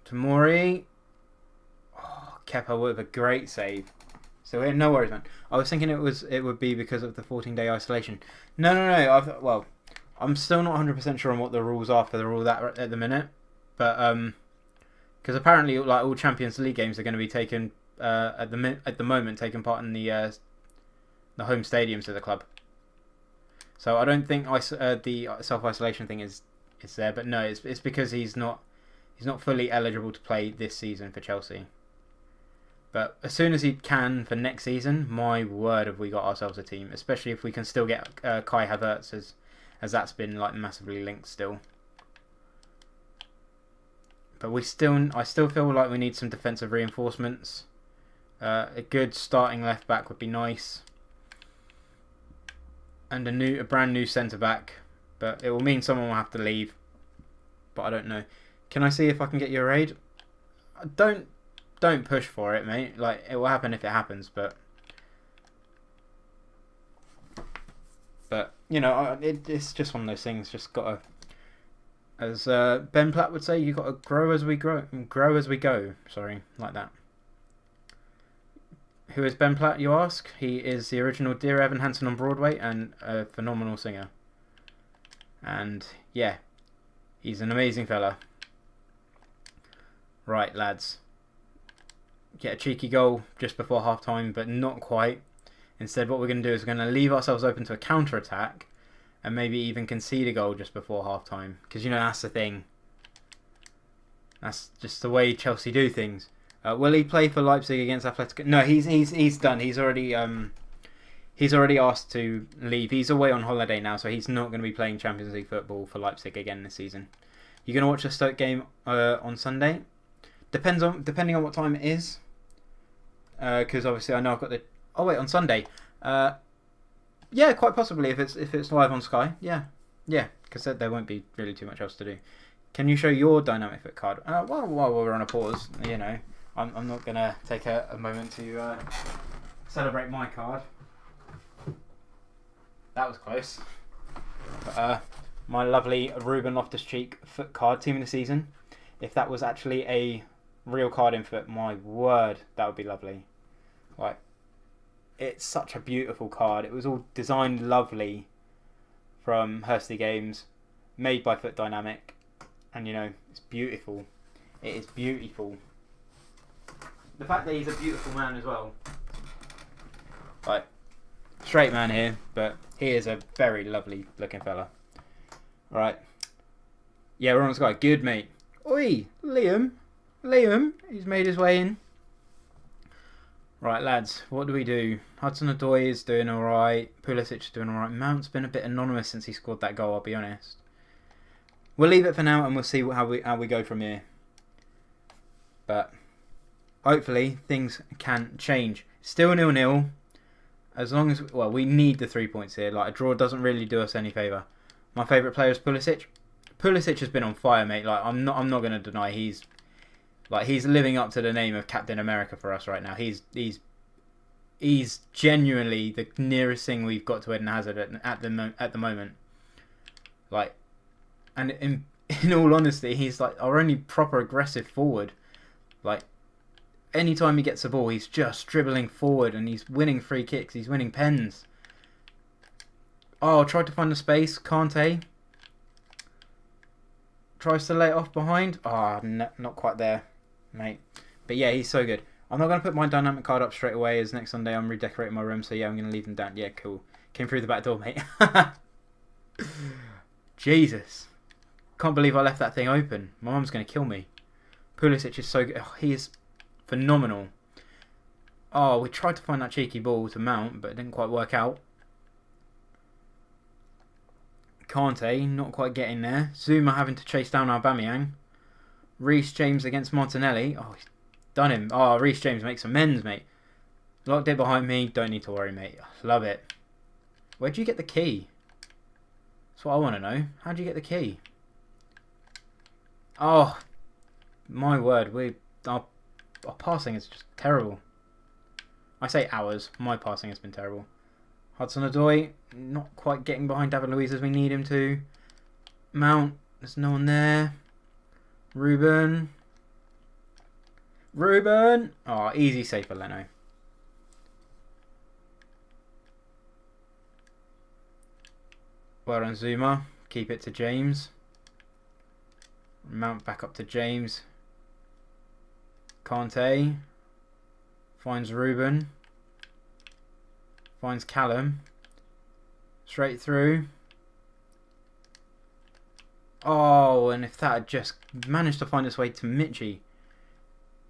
Tomori. Oh, Kepa with a great save. So no worries, man. I was thinking it would be because of the 14-day isolation. No. I'm still not 100% sure on what the rules are for the rule that at the minute, but because apparently like all Champions League games are going to be taken at the moment taking part in the home stadiums of the club. So I don't think the self-isolation thing is there, but no, it's because he's not fully eligible to play this season for Chelsea. But as soon as he can for next season, my word, have we got ourselves a team. Especially if we can still get Kai Havertz, as that's been like massively linked still. But I still feel like we need some defensive reinforcements. A good starting left back would be nice, and a brand new centre back. But it will mean someone will have to leave. But I don't know. Can I see if I can get your aid? Don't push for it, mate. Like, it will happen if it happens, but you know, it's just one of those things. Just gotta, as Ben Platt would say, you gotta grow as we go. Sorry, like that. Who is Ben Platt, you ask? He is the original Dear Evan Hansen on Broadway and a phenomenal singer. And yeah, he's an amazing fella. Right, lads. Get a cheeky goal just before half time, but not quite. Instead, what we're going to do is we're going to leave ourselves open to a counter attack and maybe even concede a goal just before half time. Because, you know, that's the thing. That's just the way Chelsea do things. Will he play for Leipzig against Atletico? No, he's done. He's already He's already asked to leave. He's away on holiday now, so he's not going to be playing Champions League football for Leipzig again this season. You're going to watch the Stoke game on Sunday? Depending on what time it is. Because obviously I know I've got the... Oh wait, on Sunday. Yeah, quite possibly if it's live on Sky. Yeah, because there won't be really too much else to do. Can you show your dynamic fit card? While we're on a pause, you know, I'm not gonna take a moment to celebrate my card. That was close. But, my lovely Ruben Loftus-Cheek foot card, team of the season. If that was actually a real card in foot, my word, that would be lovely. Like, it's such a beautiful card. It was all designed lovely from Hursty Games, made by Foot Dynamic, and you know, it's beautiful. It is beautiful. The fact that he's a beautiful man as well. Like, straight man here, but he is a very lovely looking fella. Alright. Yeah, we're on Sky. Good, mate. Oi, Liam, he's made his way in. Right, lads, what do we do? Hudson-Odoi is doing alright. Pulisic is doing alright. Mount's been a bit anonymous since he scored that goal, I'll be honest. We'll leave it for now and we'll see how we go from here. But hopefully things can change. Still 0-0. As long as... Well, we need the 3 points here. Like, a draw doesn't really do us any favour. My favourite player is Pulisic. Pulisic has been on fire, mate. Like, I'm not going to deny he's living up to the name of Captain America for us right now. He's genuinely the nearest thing we've got to Eden Hazard at the moment. Like, and in all honesty, he's like our only proper aggressive forward. Like, anytime he gets the ball, he's just dribbling forward and he's winning free kicks. He's winning pens. Oh, tried to find the space. Kante tries to lay it off behind. Oh, no, not quite there, mate. But yeah, he's so good. I'm not going to put my dynamic card up straight away, as next Sunday I'm redecorating my room. So yeah, I'm going to leave them down. Yeah, cool. Came through the back door, mate. Jesus. Can't believe I left that thing open. My mum's going to kill me. Pulisic is so good. Oh, he is phenomenal. Oh, we tried to find that cheeky ball to Mount, but it didn't quite work out. Kante, not quite getting there. Zuma having to chase down Aubameyang. Reece James against Martinelli. Oh, he's done him. Oh, Reece James makes amends, mate. Locked it behind me. Don't need to worry, mate. Love it. Where'd you get the key? That's what I want to know. How'd you get the key? Oh, my word. Our passing is just terrible. I say ours. My passing has been terrible. Hudson-Odoi, not quite getting behind David Luiz as we need him to. Mount, there's no one there. Ruben. Oh, easy save for Leno. Well done, Zuma. Keep it to James. Mount back up to James. Kante. Finds Ruben. Finds Callum. Straight through. Oh, and if that had just managed to find its way to Mitchie.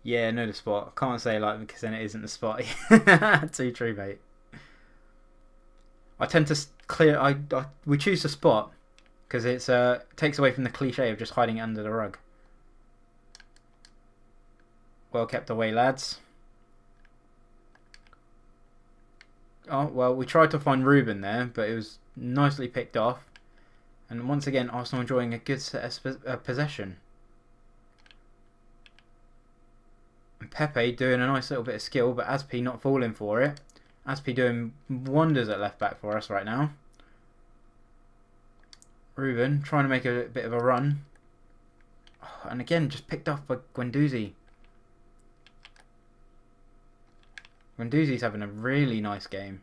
Yeah, know the spot. Can't say like because then it isn't the spot. Too true, mate. I tend to clear. We choose the spot because it's takes away from the cliche of just hiding it under the rug. Well kept away, lads. Oh, well, we tried to find Ruben there, but it was nicely picked off. And once again, Arsenal enjoying a good set of possession. And Pepe doing a nice little bit of skill, but Aspi not falling for it. Aspi doing wonders at left back for us right now. Ruben trying to make a bit of a run. Oh, and again, just picked off by Guendouzi. Guendouzi's having a really nice game.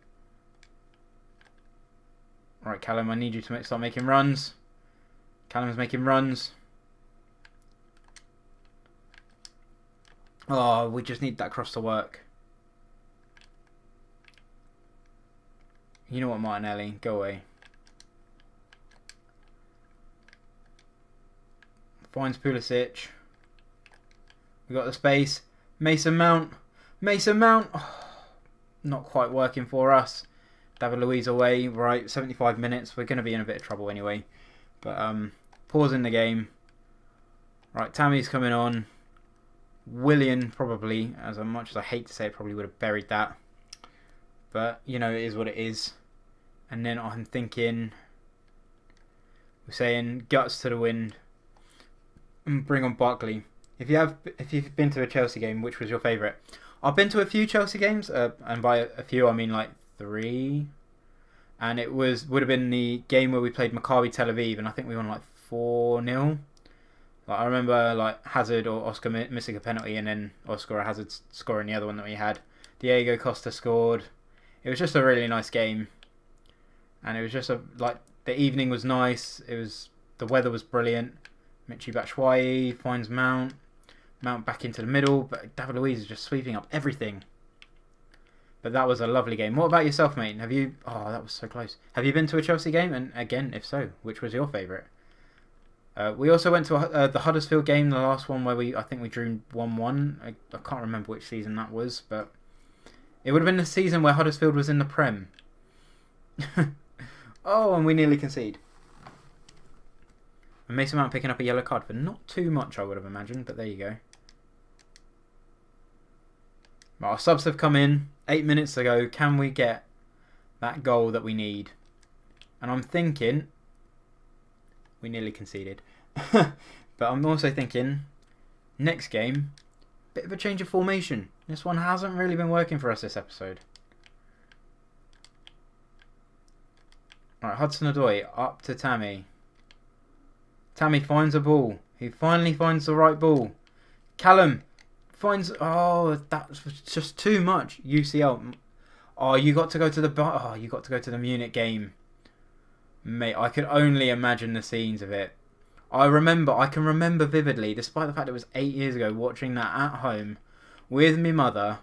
Right, Callum, I need you to start making runs. Callum's making runs. Oh, we just need that cross to work. You know what, Martinelli? Go away. Finds Pulisic. We got the space. Mason Mount. Oh, not quite working for us. David Luiz away, right, 75 minutes. We're going to be in a bit of trouble anyway. But pausing the game. Right, Tammy's coming on. Willian probably, as much as I hate to say it, probably would have buried that. But, you know, it is what it is. And then I'm thinking, we're saying guts to the wind and bring on Barkley. If you've been to a Chelsea game, which was your favourite? I've been to a few Chelsea games, and by a few I mean like 3. And it would have been the game where we played Maccabi Tel Aviv, and I think we won like 4-0. Like, I remember like Hazard or Oscar missing a penalty, and then Oscar or Hazard scoring the other one that we had. Diego Costa scored. It was just a really nice game, and it was just like the evening was nice. The weather was brilliant. Michy Batshuayi finds Mount back into the middle, but David Luiz is just sweeping up everything. But that was a lovely game. What about yourself, mate? Have you? Oh, that was so close. Have you been to a Chelsea game? And again, if so, which was your favourite? We also went to the Huddersfield game, the last one where I think we drew 1-1. I can't remember which season that was, but it would have been the season where Huddersfield was in the Prem. Oh, and we nearly concede. And Mason Mount picking up a yellow card for not too much, I would have imagined, but there you go. Our subs have come in 8 minutes ago. Can we get that goal that we need? And I'm thinking we nearly conceded. But I'm also thinking next game, bit of a change of formation. This one hasn't really been working for us this episode. Alright, Hudson-Odoi up to Tammy. Tammy finds a ball. He finally finds the right ball. Callum finds... Oh, that was just too much. UCL. Oh, you got to go to the Munich game. Mate, I could only imagine the scenes of it. I can remember vividly, despite the fact it was 8 years ago, watching that at home with my mother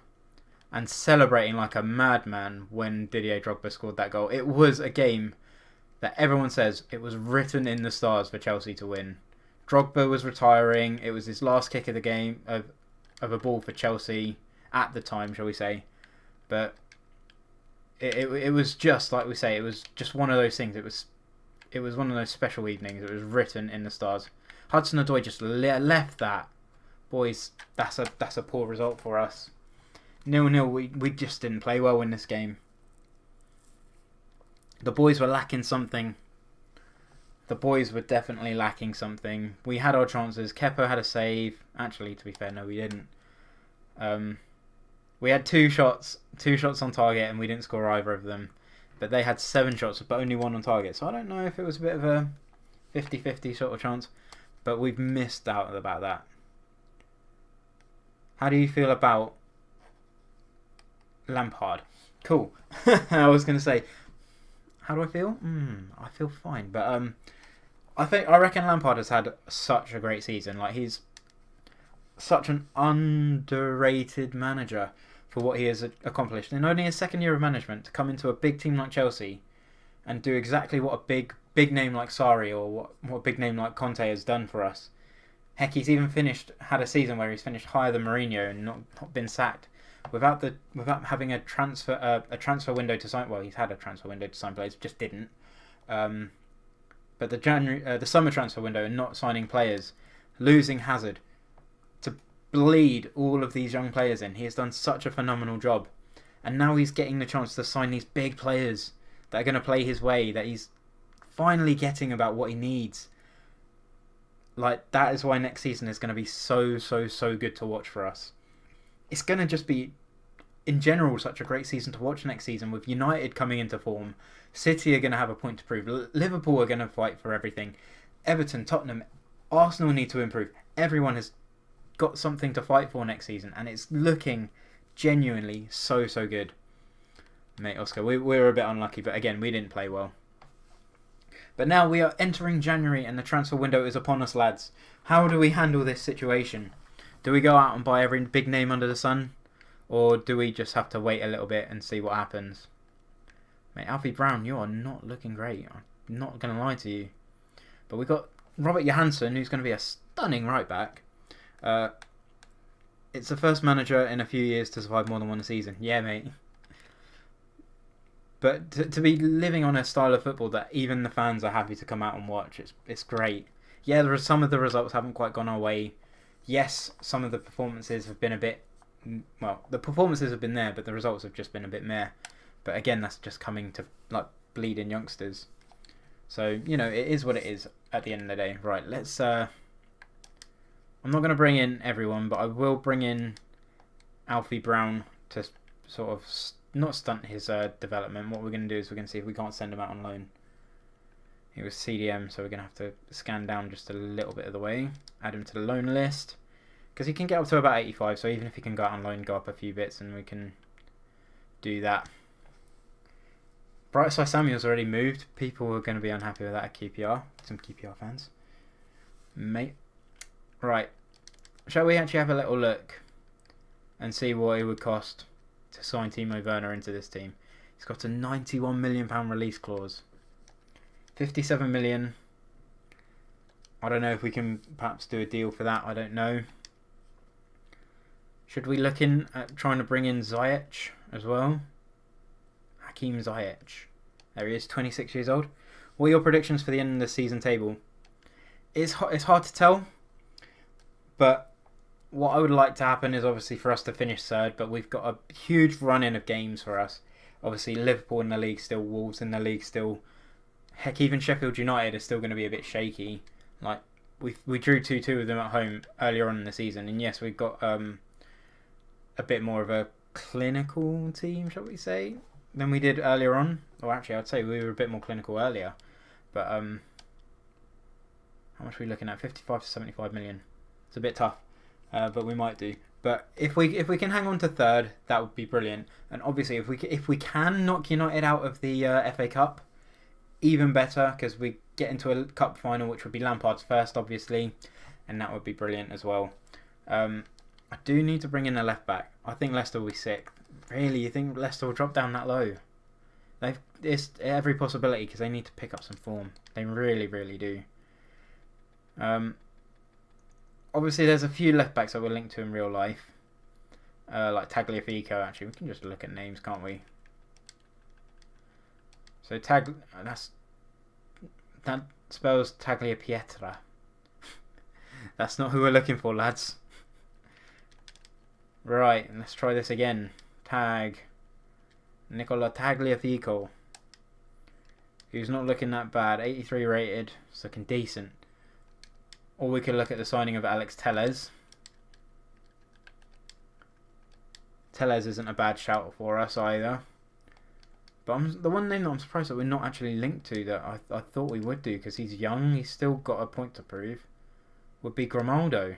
and celebrating like a madman when Didier Drogba scored that goal. It was a game that everyone says it was written in the stars for Chelsea to win. Drogba was retiring. It was his last kick of the game of a ball for Chelsea at the time, shall we say. But it was just, like we say, it was just one of those things. It was one of those special evenings. It was written in the stars. Hudson-Odoi just left that. Boys, that's a poor result for us. 0-0, we just didn't play well in this game. The boys were lacking something. The boys were definitely lacking something. We had our chances. Kepa had a save. Actually, to be fair, no, we didn't. We had two shots on target, and we didn't score either of them. But they had 7 shots, but only 1 on target. So I don't know if it was a bit of a 50-50 sort of chance. But we've missed out about that. How do you feel about Lampard? Cool. I was going to say, how do I feel? I feel fine. But I reckon Lampard has had such a great season. Like, he's such an underrated manager for what he has accomplished. In only his second year of management, to come into a big team like Chelsea and do exactly what a big name like Sarri or what a big name like Conte has done for us. Heck, he's even had a season where he's finished higher than Mourinho and not been sacked without having a transfer window to sign. Well, he's had a transfer window to sign players, just didn't. But the summer transfer window and not signing players, losing Hazard to bleed all of these young players in. He has done such a phenomenal job, and now he's getting the chance to sign these big players that are going to play his way. That he's finally getting about what he needs. Like, that is why next season is going to be so good to watch for us. It's going to just be, in general, such a great season to watch next season, with United coming into form. City are going to have a point to prove. Liverpool are going to fight for everything. Everton, Tottenham, Arsenal need to improve. Everyone has got something to fight for next season, and it's looking genuinely so good. Mate, Oscar, we were a bit unlucky, but again, we didn't play well. But now we are entering January and the transfer window is upon us, lads. How do we handle this situation? Do we go out and buy every big name under the sun? Or do we just have to wait a little bit and see what happens? Mate, Alfie Brown, you are not looking great. I'm not going to lie to you. But we've got Robert Johansson, who's going to be a stunning right back. It's the first manager in a few years to survive more than one season. Yeah, mate. But to be living on a style of football that even the fans are happy to come out and watch, it's great. Yeah, some of the results haven't quite gone our way. Yes, some of the performances have been a bit... Well, the performances have been there, but the results have just been a bit meh. But again, that's just coming to like bleeding youngsters. So, you know, it is what it is at the end of the day. Right, let's... I'm not going to bring in everyone, but I will bring in Alfie Brown to sort of not stunt his development. What we're going to do is we're going to see if we can't send him out on loan. He was CDM, so we're going to have to scan down just a little bit of the way. Add him to the loan list. Because he can get up to about 85, so even if he can go out on loan, go up a few bits, and we can do that. Brightside Samuel's already moved. People are going to be unhappy with that at QPR. Some QPR fans. Mate. Right. Shall we actually have a little look and see what it would cost to sign Timo Werner into this team? He's got a £91 million release clause. 57 million. I don't know if we can perhaps do a deal for that. I don't know. Should we look in at trying to bring in Ziyech as well? Hakim Ziyech. There he is, 26 years old. What are your predictions for the end of the season table? It's hard to tell. But what I would like to happen is obviously for us to finish third. But we've got a huge run-in of games for us. Obviously Liverpool in the league still. Wolves in the league still. Heck, even Sheffield United is still going to be a bit shaky. Like we drew 2-2 with them at home earlier on in the season. And yes, we've got a bit more of a clinical team, shall we say, than we did earlier on. Or actually, I'd say we were a bit more clinical earlier. But how much are we looking at? 55 to 75 million. It's a bit tough, but we might do. But if we can hang on to third, that would be brilliant. And obviously, if we can knock United out of the FA Cup, even better, because we get into a cup final, which would be Lampard's first, obviously, and that would be brilliant as well. I do need to bring in a left back. I think Leicester will be sick. Really, you think Leicester will drop down that low? It's every possibility because they need to pick up some form. They really, really do. Obviously, there's a few left backs that we're linked to in real life, like Tagliafico. Actually, we can just look at names, can't we? So that spells Tagliapietra. That's not who we're looking for, lads. Right, let's try this again. Nicola Tagliafico. Who's not looking that bad. 83 rated. It's looking decent. Or we could look at the signing of Alex Telles. Telles isn't a bad shout for us either. But the one name that I'm surprised that we're not actually linked to that I thought we would do because he's young, he's still got a point to prove, would be Grimaldo.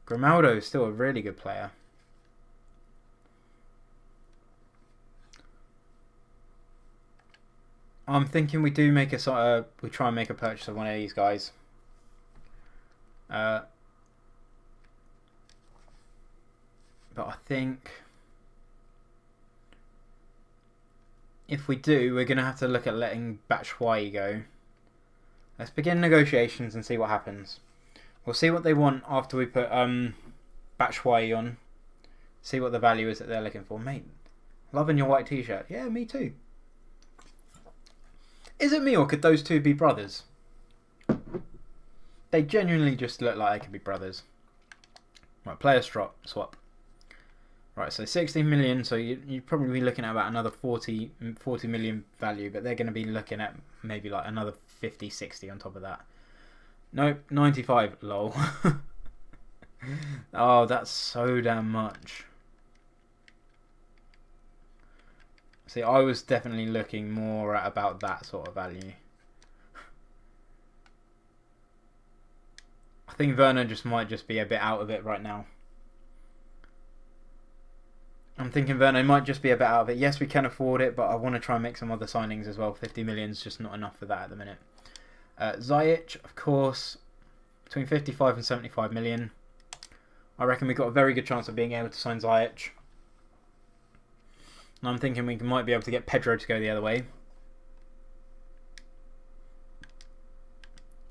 Grimaldo is still a really good player. I'm thinking we do make we try and make a purchase of one of these guys. But I think if we do, we're going to have to look at letting Batshuayi go. Let's begin negotiations and see what happens. We'll see what they want after we put Batshuayi on. See what the value is that they're looking for. Mate, loving your white t-shirt. Yeah, me too. Is it me or could those two be brothers? They genuinely just look like they could be brothers. Right, player swap. Right, so 16 million, so you'd probably be looking at about another 40 million value, but they're going to be looking at maybe like another 50, 60 on top of that. Nope, 95, lol. Oh, that's so damn much. See, I was definitely looking more at about that sort of value. I think Werner might just be a bit out of it right now. I'm thinking Werner might just be a bit out of it. Yes, we can afford it, but I want to try and make some other signings as well. 50 million is just not enough for that at the minute. Ziyech, of course, between 55 and 75 million. I reckon we've got a very good chance of being able to sign Ziyech. And I'm thinking we might be able to get Pedro to go the other way.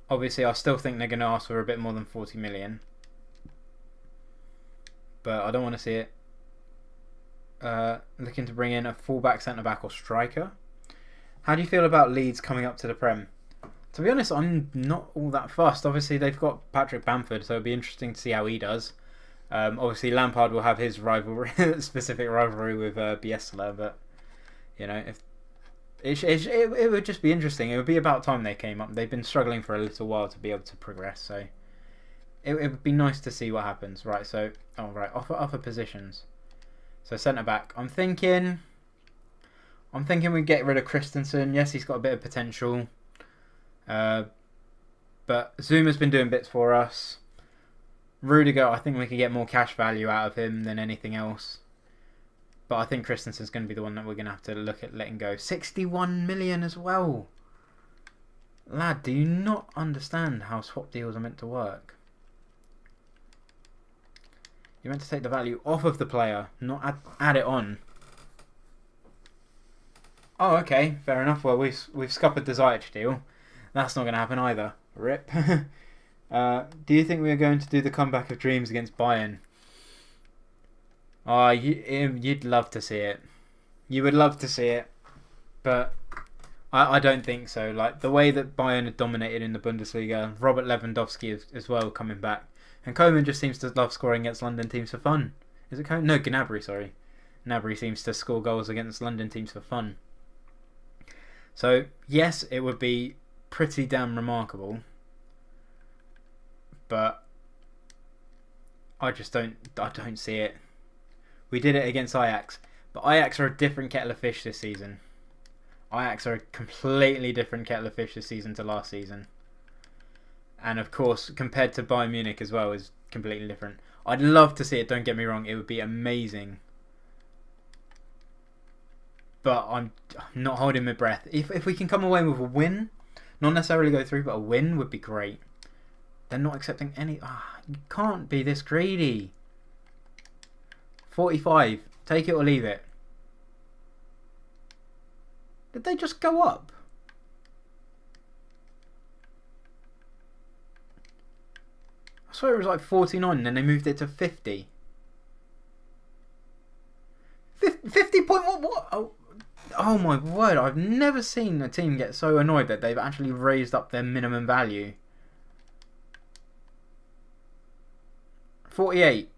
Obviously, I still think they're going to ask for a bit more than 40 million. But I don't want to see it. looking to bring in a fullback, centre back, or striker. How do you feel about Leeds coming up to the Prem? To be honest, I'm not all that fussed. Obviously, they've got Patrick Bamford, so it'll be interesting to see how he does. Obviously, Lampard will have his rivalry, specific rivalry with Bielsa, but you know, if it would just be interesting. It would be about time they came up. They've been struggling for a little while to be able to progress, so it would be nice to see what happens. Right, so offer positions. So centre back, I'm thinking we get rid of Christensen. Yes, he's got a bit of potential, but Zuma's been doing bits for us. Rudiger, I think we could get more cash value out of him than anything else. But I think Christensen's going to be the one that we're going to have to look at letting go. 61 million as well. Lad, do you not understand how swap deals are meant to work? You're meant to take the value off of the player, not add it on. Oh, okay, fair enough. Well, we've scuppered the Ziyech deal. That's not going to happen either. Rip. Do you think we are going to do the comeback of dreams against Bayern? Oh, you'd love to see it. You would love to see it, but I don't think so. Like the way that Bayern had dominated in the Bundesliga, Robert Lewandowski as well coming back, and Koeman just seems to love scoring against London teams for fun. Is it Koeman? No, Gnabry. Sorry, Gnabry seems to score goals against London teams for fun. So yes, it would be pretty damn remarkable, but I don't see it. We did it against Ajax, but Ajax are a different kettle of fish this season. Ajax are a completely different kettle of fish this season to last season. And of course, compared to Bayern Munich as well, is completely different. I'd love to see it, don't get me wrong, it would be amazing. But I'm not holding my breath. If we can come away with a win, not necessarily go through, but a win would be great. They're not accepting any... you can't be this greedy. 45. Take it or leave it. Did they just go up? I swear it was like 49 and then they moved it to 50. 50 point what? Oh my word, I've never seen a team get so annoyed that they've actually raised up their minimum value. 48.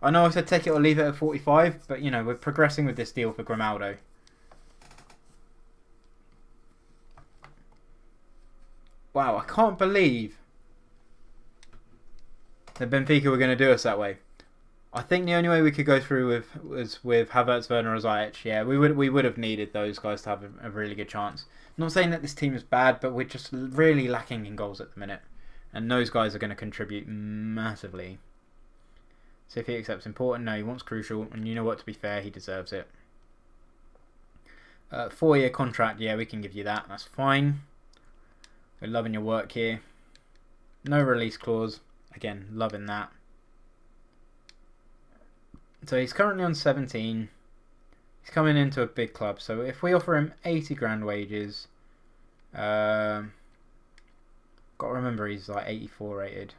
I know I said take it or leave it at 45, but you know, we're progressing with this deal for Grimaldo. Wow, I can't believe that Benfica were going to do us that way. I think the only way we could go through was with Havertz, Werner or Ziyech. Yeah, we would have needed those guys to have a really good chance. I'm not saying that this team is bad, but we're just really lacking in goals at the minute. And those guys are going to contribute massively. So if he accepts important, no, he wants crucial, and you know what, to be fair, he deserves it. 4-year contract, yeah, we can give you that, that's fine. We're loving your work here. No release clause, again, loving that. So he's currently on 17. He's coming into a big club, so if we offer him 80 grand wages, got to remember he's like 84 rated.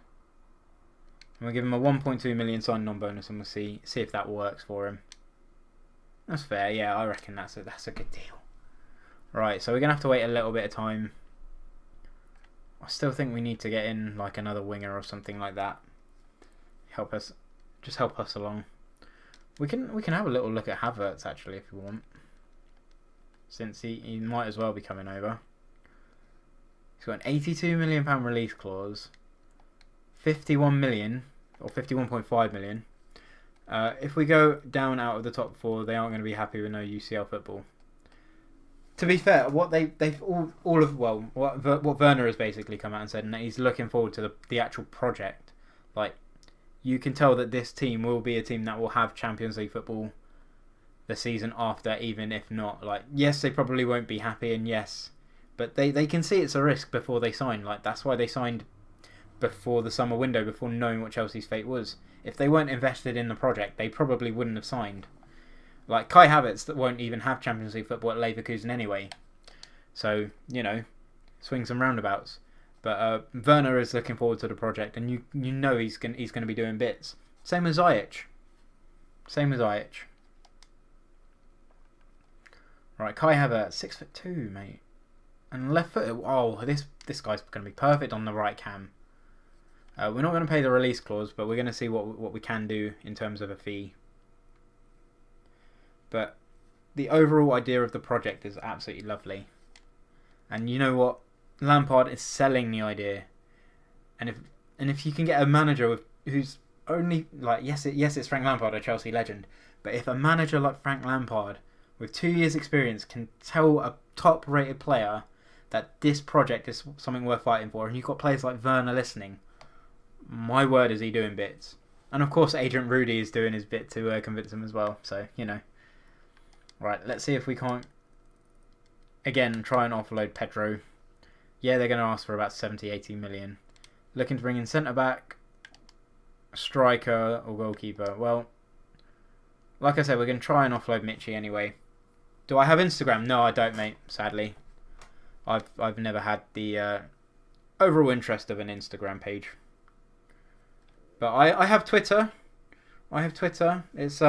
And we'll give him a 1.2 million sign-on bonus, and we'll see if that works for him. That's fair, yeah. I reckon that's a good deal. Right, so we're gonna have to wait a little bit of time. I still think we need to get in like another winger or something like that. Help us along. We can have a little look at Havertz actually if we want, since he might as well be coming over. He's got an £82 million release clause. 51 million or 51.5 million. If we go down out of the top four, they aren't going to be happy with no UCL football. To be fair, what what Werner has basically come out and said, and that he's looking forward to the actual project. Like, you can tell that this team will be a team that will have Champions League football the season after, even if not. Like, yes, they probably won't be happy, and yes, but they can see it's a risk before they sign. Like, that's why they signed before the summer window, before knowing what Chelsea's fate was. If they weren't invested in the project, they probably wouldn't have signed. Like Kai Havertz that won't even have Champions League football at Leverkusen anyway. So, you know, swings and roundabouts. But Werner is looking forward to the project, and you know he's going to be doing bits. Same as Ziyech. Same as IH. Right, Kai Havertz, 6'2", mate. And left foot. Oh, this guy's going to be perfect on the right cam. We're not going to pay the release clause, but we're going to see what we can do in terms of a fee. But the overall idea of the project is absolutely lovely. And you know what? Lampard is selling the idea. And if you can get a manager who's only like yes it's Frank Lampard, a Chelsea legend, but if a manager like Frank Lampard with 2 years experience can tell a top rated player that this project is something worth fighting for, and you've got players like Werner listening, my word is he doing bits. And of course Agent Rudy is doing his bit to convince him as well, so you know. Right, let's see if we can't again try and offload Pedro. Yeah, they're going to ask for about 70-80 million. Looking to bring in centre back, striker or goalkeeper. Well, like I said, we're going to try and offload Mitchie anyway. Do I have Instagram? No, I don't, mate. Sadly, I've never had the overall interest of an Instagram page. But I have Twitter. It's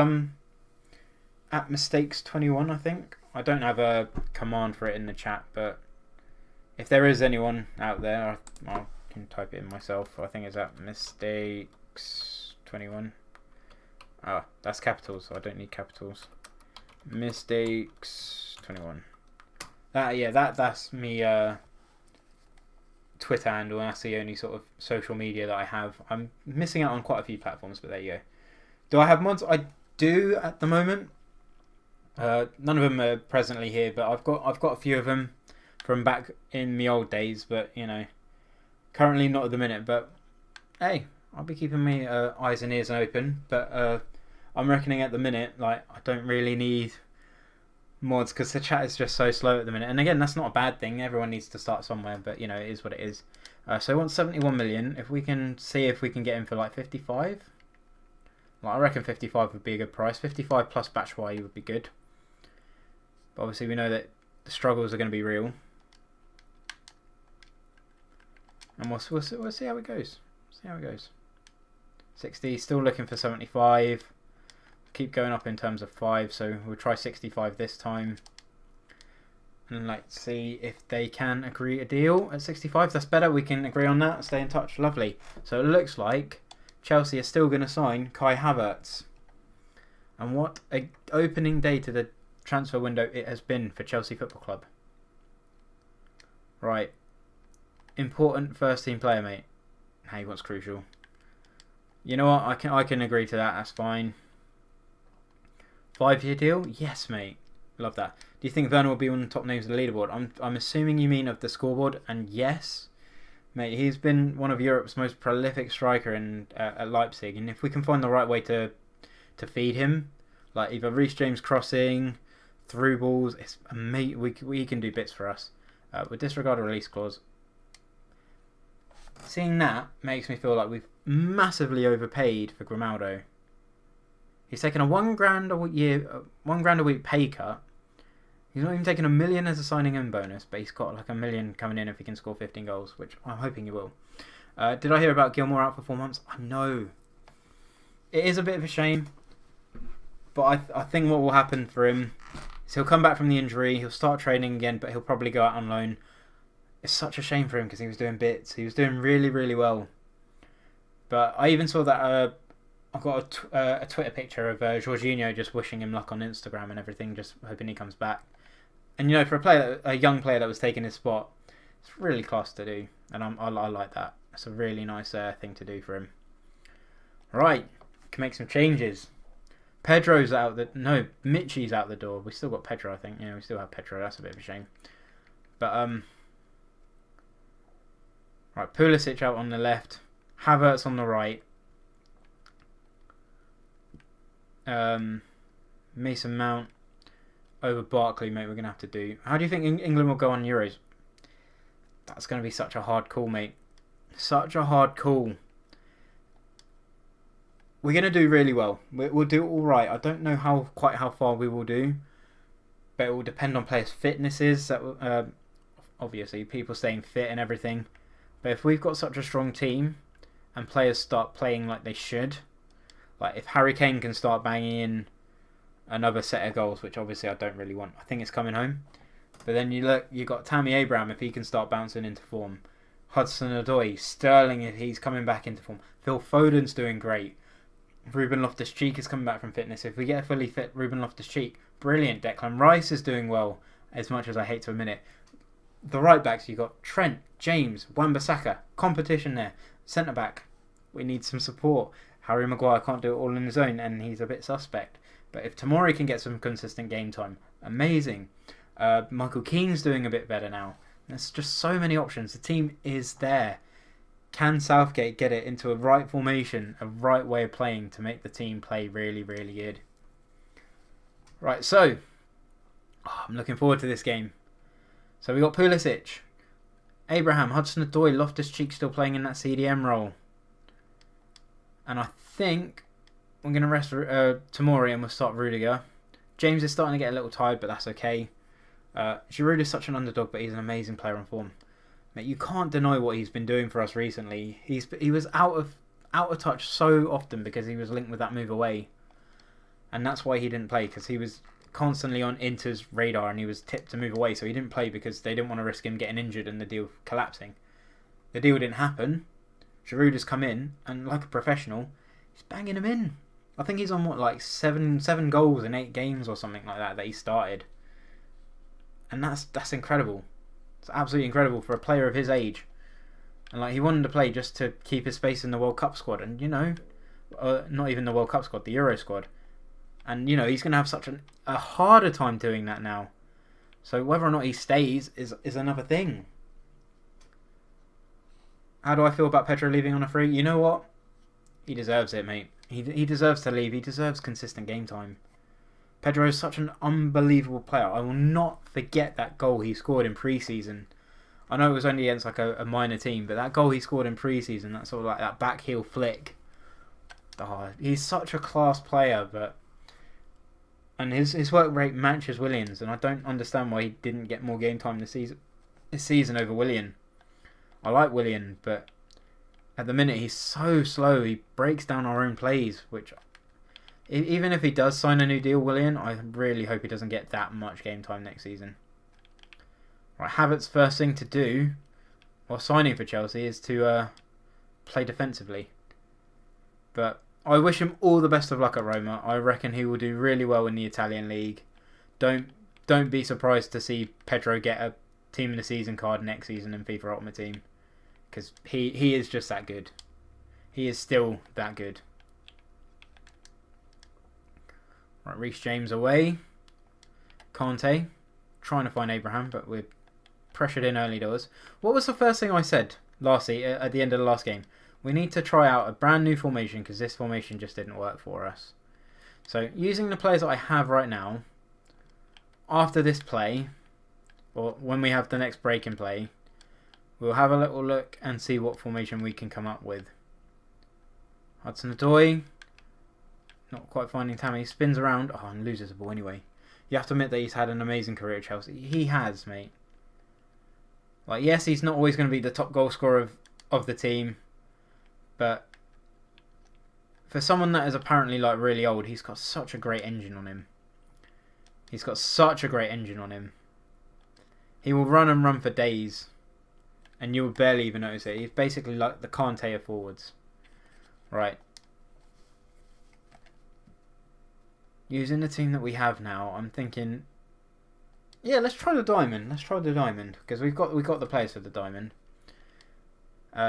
at mistakes21, I think. I don't have a command for it in the chat, but if there is anyone out there, I can type it in myself. I think it's at mistakes21. Ah, that's capitals, so I don't need capitals. Mistakes21. That's me Twitter handle, and that's the only sort of social media that I have. I'm missing out on quite a few platforms, but there you go. Do I have mods? I do at the moment. None of them are presently here, but I've got a few of them from back in the old days, but you know, currently not at the minute. But hey, I'll be keeping my eyes and ears open. But I'm reckoning at the minute, like I don't really need mods because the chat is just so slow at the minute. And again, that's not a bad thing. Everyone needs to start somewhere, but you know, it is what it is. So I want 71 million. If we can see if we can get him for like 55. Like I reckon 55 would be a good price. 55 plus Batshuayi would be good. But obviously we know that the struggles are going to be real. And we'll see how it goes. 60, still looking for 75. Keep going up in terms of 5, so we'll try 65 this time. And let's see if they can agree a deal at 65. That's better. We can agree on that. Stay in touch. Lovely. So it looks like Chelsea are still going to sign Kai Havertz. And what a opening day to the transfer window it has been for Chelsea Football Club. Right. Important first team player, mate. Hey, what's crucial? You know what? I can agree to that. That's fine. 5-year deal? Yes, mate. Love that. Do you think Werner will be one of the top names of the leaderboard? I'm assuming you mean of the scoreboard, and yes, mate. He's been one of Europe's most prolific striker at Leipzig, and if we can find the right way to feed him, like either Reece James crossing, through balls, it's amazing. We can do bits for us. With disregard a release clause. Seeing that makes me feel like we've massively overpaid for Grimaldo. He's taken a £1,000 a week pay cut. He's not even taken $1 million as a signing in bonus, but he's got like $1 million coming in if he can score 15 goals, which I'm hoping he will. Did I hear about Gilmore out for 4 months? I know. It is a bit of a shame, but I think what will happen for him is he'll come back from the injury, he'll start training again, but he'll probably go out on loan. It's such a shame for him because he was doing bits. He was doing really, really well. But I even saw that I've got a Twitter picture of Jorginho just wishing him luck on Instagram and everything, just hoping he comes back. And you know, for a young player that was taking his spot, it's really class to do, and I like that. It's a really nice thing to do for him. Right, can make some changes. Pedro's out Mitchie's out the door. We still got Pedro, I think. Yeah, we still have Pedro. That's a bit of a shame. But right, Pulisic out on the left, Havertz on the right. Mason Mount over Barkley, mate. We're going to have to do. How do you think England will go on Euros? That's going to be such a hard call, mate. Such a hard call. We're going to do really well. We'll do all right. I don't know quite how far we will do, but it will depend on players' fitnesses. That obviously people staying fit and everything. But if we've got such a strong team and players start playing like they should, Like if Harry Kane can start banging in another set of goals, which obviously I don't really want. I think it's coming home. But then you got Tammy Abraham if he can start bouncing into form. Hudson-Odoi, Sterling if he's coming back into form. Phil Foden's doing great. Ruben Loftus-Cheek is coming back from fitness. If we get a fully fit Ruben Loftus-Cheek, brilliant. Declan Rice is doing well, as much as I hate to admit it. The right backs, you got Trent, James, Wan-Bissaka, competition there. Centre back, we need some support. Harry Maguire can't do it all on his own, and he's a bit suspect. But if Tomori can get some consistent game time, amazing. Michael Keane's doing a bit better now. There's just so many options. The team is there. Can Southgate get it into a right formation, a right way of playing to make the team play really, really good? Right, so I'm looking forward to this game. So we got Pulisic, Abraham, Hudson-Odoi, Loftus-Cheek still playing in that CDM role. And I think we're going to rest Tomori and we'll start Rudiger. James is starting to get a little tired, but that's okay. Giroud is such an underdog, but he's an amazing player on form. Mate, you can't deny what he's been doing for us recently. He was out of touch so often because he was linked with that move away, and that's why he didn't play, because he was constantly on Inter's radar and he was tipped to move away. So he didn't play because they didn't want to risk him getting injured and the deal collapsing. The deal didn't happen. Giroud has come in and, like a professional, he's banging him in. I think he's on like seven goals in 8 games or something like that he started. And that's incredible. It's absolutely incredible for a player of his age. And like he wanted to play just to keep his space in the World Cup squad. And not even the World Cup squad, the Euro squad. And he's going to have such a harder time doing that now. So whether or not he stays is another thing. How do I feel about Pedro leaving on a free? You know what? He deserves it, mate. He deserves to leave. He deserves consistent game time. Pedro is such an unbelievable player. I will not forget that goal he scored in pre-season. I know it was only against like a minor team, but that goal he scored in pre-season, that sort of like that back heel flick. Oh, he's such a class player, and his work rate matches Willian's, and I don't understand why he didn't get more game time this season over Willian. I like Willian, but at the minute he's so slow. He breaks down our own plays, which, even if he does sign a new deal, Willian, I really hope he doesn't get that much game time next season. Right, Havertz's first thing to do while signing for Chelsea is to play defensively. But I wish him all the best of luck at Roma. I reckon he will do really well in the Italian league. Don't be surprised to see Pedro get a Team of the Season card next season in FIFA Ultimate Team, because he is just that good. He is still that good. Right, Reece James away. Kante trying to find Abraham, but we're pressured in early doors. What was the first thing I said at the end of the last game? We need to try out a brand new formation because this formation just didn't work for us. So using the players that I have right now, after this play, or when we have the next break in play, we'll have a little look and see what formation we can come up with. Hudson-Odoi, not quite finding Tammy, spins around, and loses the ball anyway. You have to admit that he's had an amazing career at Chelsea. He has, mate. Like, yes, he's not always going to be the top goal scorer of the team, but for someone that is apparently like really old, he's got such a great engine on him. He's got such a great engine on him. He will run and run for days, and you will barely even notice it. He's basically like the Kante of forwards. Right. Using the team that we have now, I'm thinking, yeah, let's try the diamond. Let's try the diamond because we've got the players for the diamond.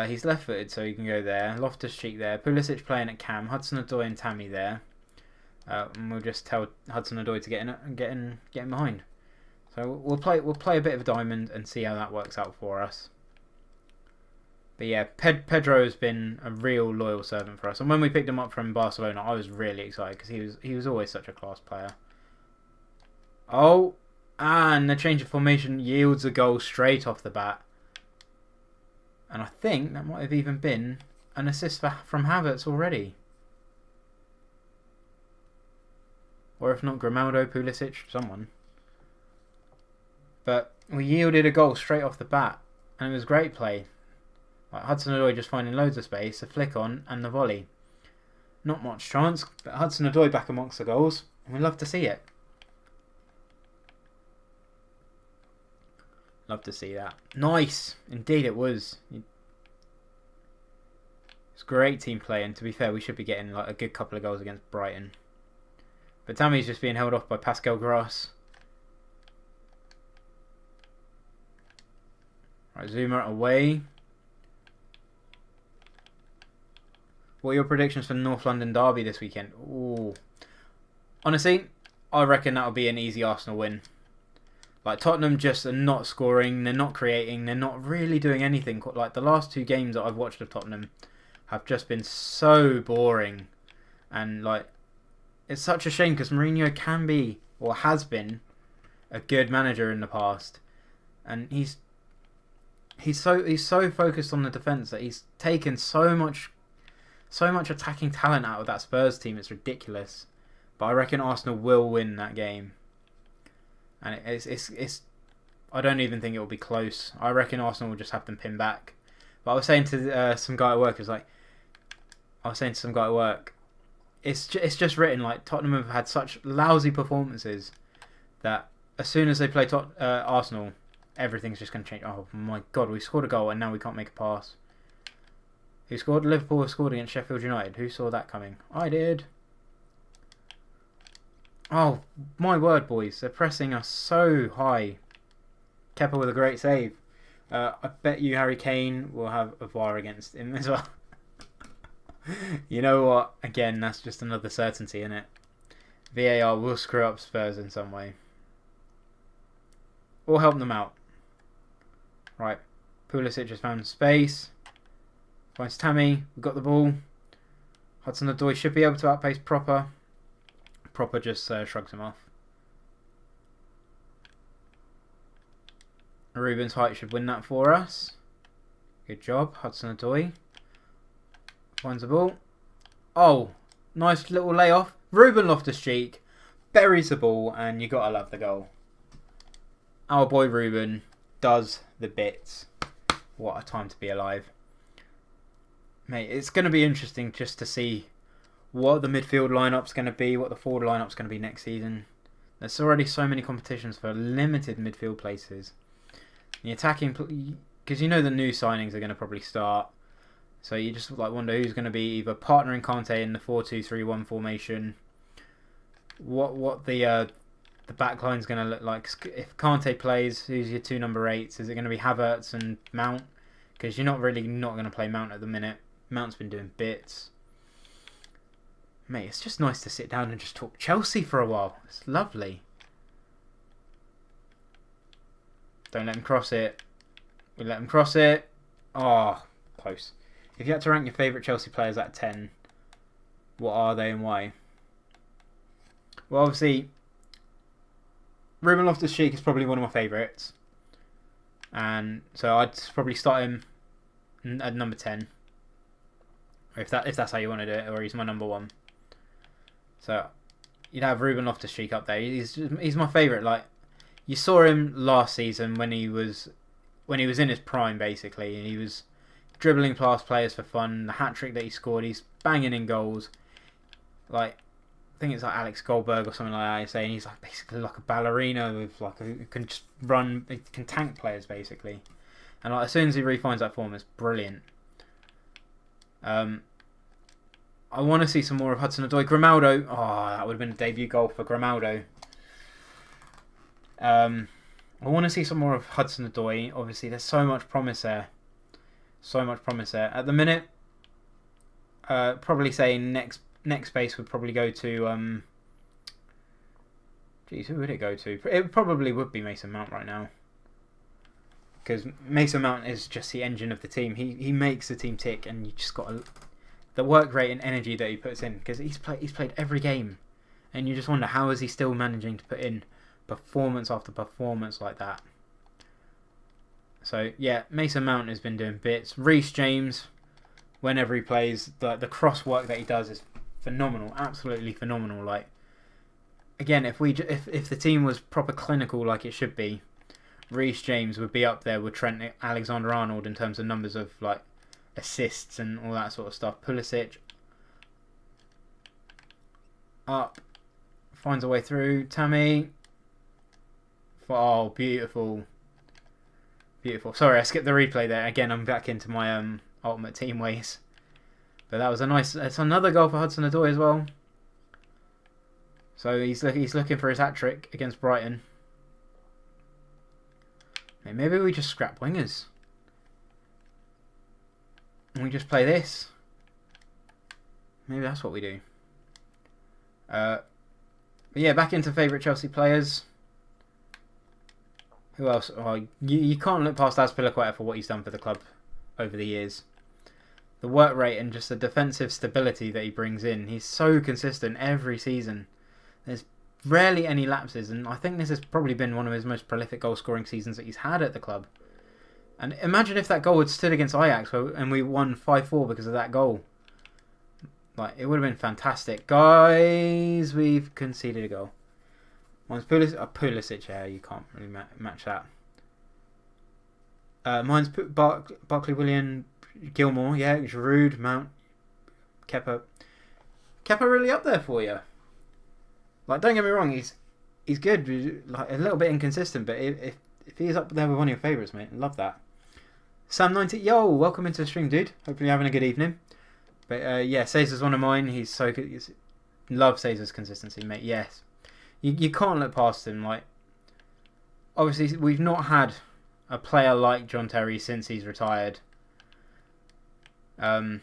He's left-footed, so he can go there. Loftus-Cheek there. Pulisic playing at cam. Hudson-Odoi and Tammy there. And we'll just tell Hudson-Odoi to get in behind. So we'll play a bit of a diamond and see how that works out for us. But yeah, Pedro has been a real loyal servant for us. And when we picked him up from Barcelona, I was really excited because he was always such a class player. Oh, and the change of formation yields a goal straight off the bat. And I think that might have even been an assist from Havertz already. Or if not, Grimaldo, Pulisic, someone. But we yielded a goal straight off the bat. And it was great play. Like Hudson-Odoi just finding loads of space, a flick on, and the volley. Not much chance, but Hudson-Odoi back amongst the goals, and we love to see it. Love to see that. Nice! Indeed it was. It's great team play, and to be fair, we should be getting like a good couple of goals against Brighton. But Tammy's just being held off by Pascal Gross. Right, Zuma away. What are your predictions for North London Derby this weekend? Ooh. Honestly, I reckon that'll be an easy Arsenal win. Like, Tottenham just are not scoring, they're not creating, they're not really doing anything. Like, the last 2 games that I've watched of Tottenham have just been so boring. And, like, it's such a shame because Mourinho can be, or has been, a good manager in the past. And he's so focused on the defence that he's taken so much attacking talent out of that Spurs team. It's ridiculous. But I reckon Arsenal will win that game. And it's I don't even think it will be close. I reckon Arsenal will just have them pinned back. But I was saying to some guy at work, it's just written like Tottenham have had such lousy performances that as soon as they play Arsenal, everything's just going to change. Oh my God, we scored a goal and now we can't make a pass. Who scored? Liverpool scored against Sheffield United. Who saw that coming? I did. Oh, my word, boys. They're pressing us so high. Kepa with a great save. I bet you Harry Kane will have a VAR against him as well. You know what? Again, that's just another certainty, isn't it? VAR will screw up Spurs in some way. Or help them out. Right. Pulisic has found space. Finds Tammy. We've got the ball. Hudson-Odoi should be able to outpace Proper. Proper just shrugs him off. Ruben's height should win that for us. Good job, Hudson-Odoi. Finds the ball. Oh, nice little layoff. Ruben Loftus-Cheek buries the ball, and you gotta love the goal. Our boy Ruben does the bits. What a time to be alive. Mate, it's going to be interesting just to see what the midfield lineup's going to be, what the forward lineup's going to be next season. There's already so many competitions for limited midfield places. The attacking, because you know the new signings are going to probably start, so you just like wonder who's going to be either partnering Kante in the 4-2-3-1 formation. What the backline's going to look like. If Kante plays, who's your 2 number 8s? Is it going to be Havertz and Mount? Because you're not going to play Mount at the minute. Mount's been doing bits. Mate, it's just nice to sit down and just talk Chelsea for a while. It's lovely. Don't let him cross it. We let him cross it. Oh, close. If you had to rank your favourite Chelsea players out of 10, what are they and why? Well, obviously, Ruben Loftus-Cheek is probably one of my favourites. And so I'd probably start him at number 10. If that's how you want to do it, or he's my number 1. So you'd have Ruben Loftus-Cheek up there. He's my favourite. Like, you saw him last season when he was in his prime, basically, and he was dribbling past players for fun. The hat trick that he scored, he's banging in goals. Like, I think it's like Alex Goldberg or something like that. He's saying he's like basically like a ballerina with who can just run, he can tank players basically. And like as soon as he refines that form, it's brilliant. I want to see some more of Hudson-Odoi. Grimaldo. Oh, that would have been a debut goal for Grimaldo. I want to see some more of Hudson-Odoi. Obviously, there's so much promise there. So much promise there. At the minute, probably say next base would probably go to... Geez, who would it go to? It probably would be Mason Mount right now. Because Mason Mount is just the engine of the team. He makes the team tick, and you just got the work rate and energy that he puts in. Because he's played every game, and you just wonder how is he still managing to put in performance after performance like that. So yeah, Mason Mount has been doing bits. Reece James, whenever he plays, the cross work that he does is phenomenal, absolutely phenomenal. Like again, if the team was proper clinical like it should be, Reece James would be up there with Trent Alexander-Arnold in terms of numbers of like assists and all that sort of stuff. Pulisic, Up. Finds a way through. Tammy. Oh, beautiful. Beautiful. Sorry, I skipped the replay there. Again, I'm back into my ultimate team ways. But that was a nice... It's another goal for Hudson-Odoi as well. So he's looking for his hat-trick against Brighton. Maybe we just scrap wingers. And we just play this. Maybe that's what we do. But yeah, back into favourite Chelsea players. Who else? Oh, you can't look past Azpilicueta for what he's done for the club over the years. The work rate and just the defensive stability that he brings in. He's so consistent every season. There's rarely any lapses, and I think this has probably been one of his most prolific goal-scoring seasons that he's had at the club. And imagine if that goal had stood against Ajax and we won 5-4 because of that goal. Like, it would have been fantastic. Guys, we've conceded a goal. Mine's Pulisic, yeah, you can't really match that. Mine's Barkley, William, Gilmore, yeah, Giroud, Mount, Kepa. Kepa really up there for you. Like, don't get me wrong, he's good, like a little bit inconsistent, but if he's up there with one of your favourites, mate, love that. Sam90, yo, welcome into the stream, dude. Hopefully you're having a good evening. But yeah, Cesar's one of mine. He's so good. Love Cesar's consistency, mate. Yes. You can't look past him. Like, obviously, we've not had a player like John Terry since he's retired. Could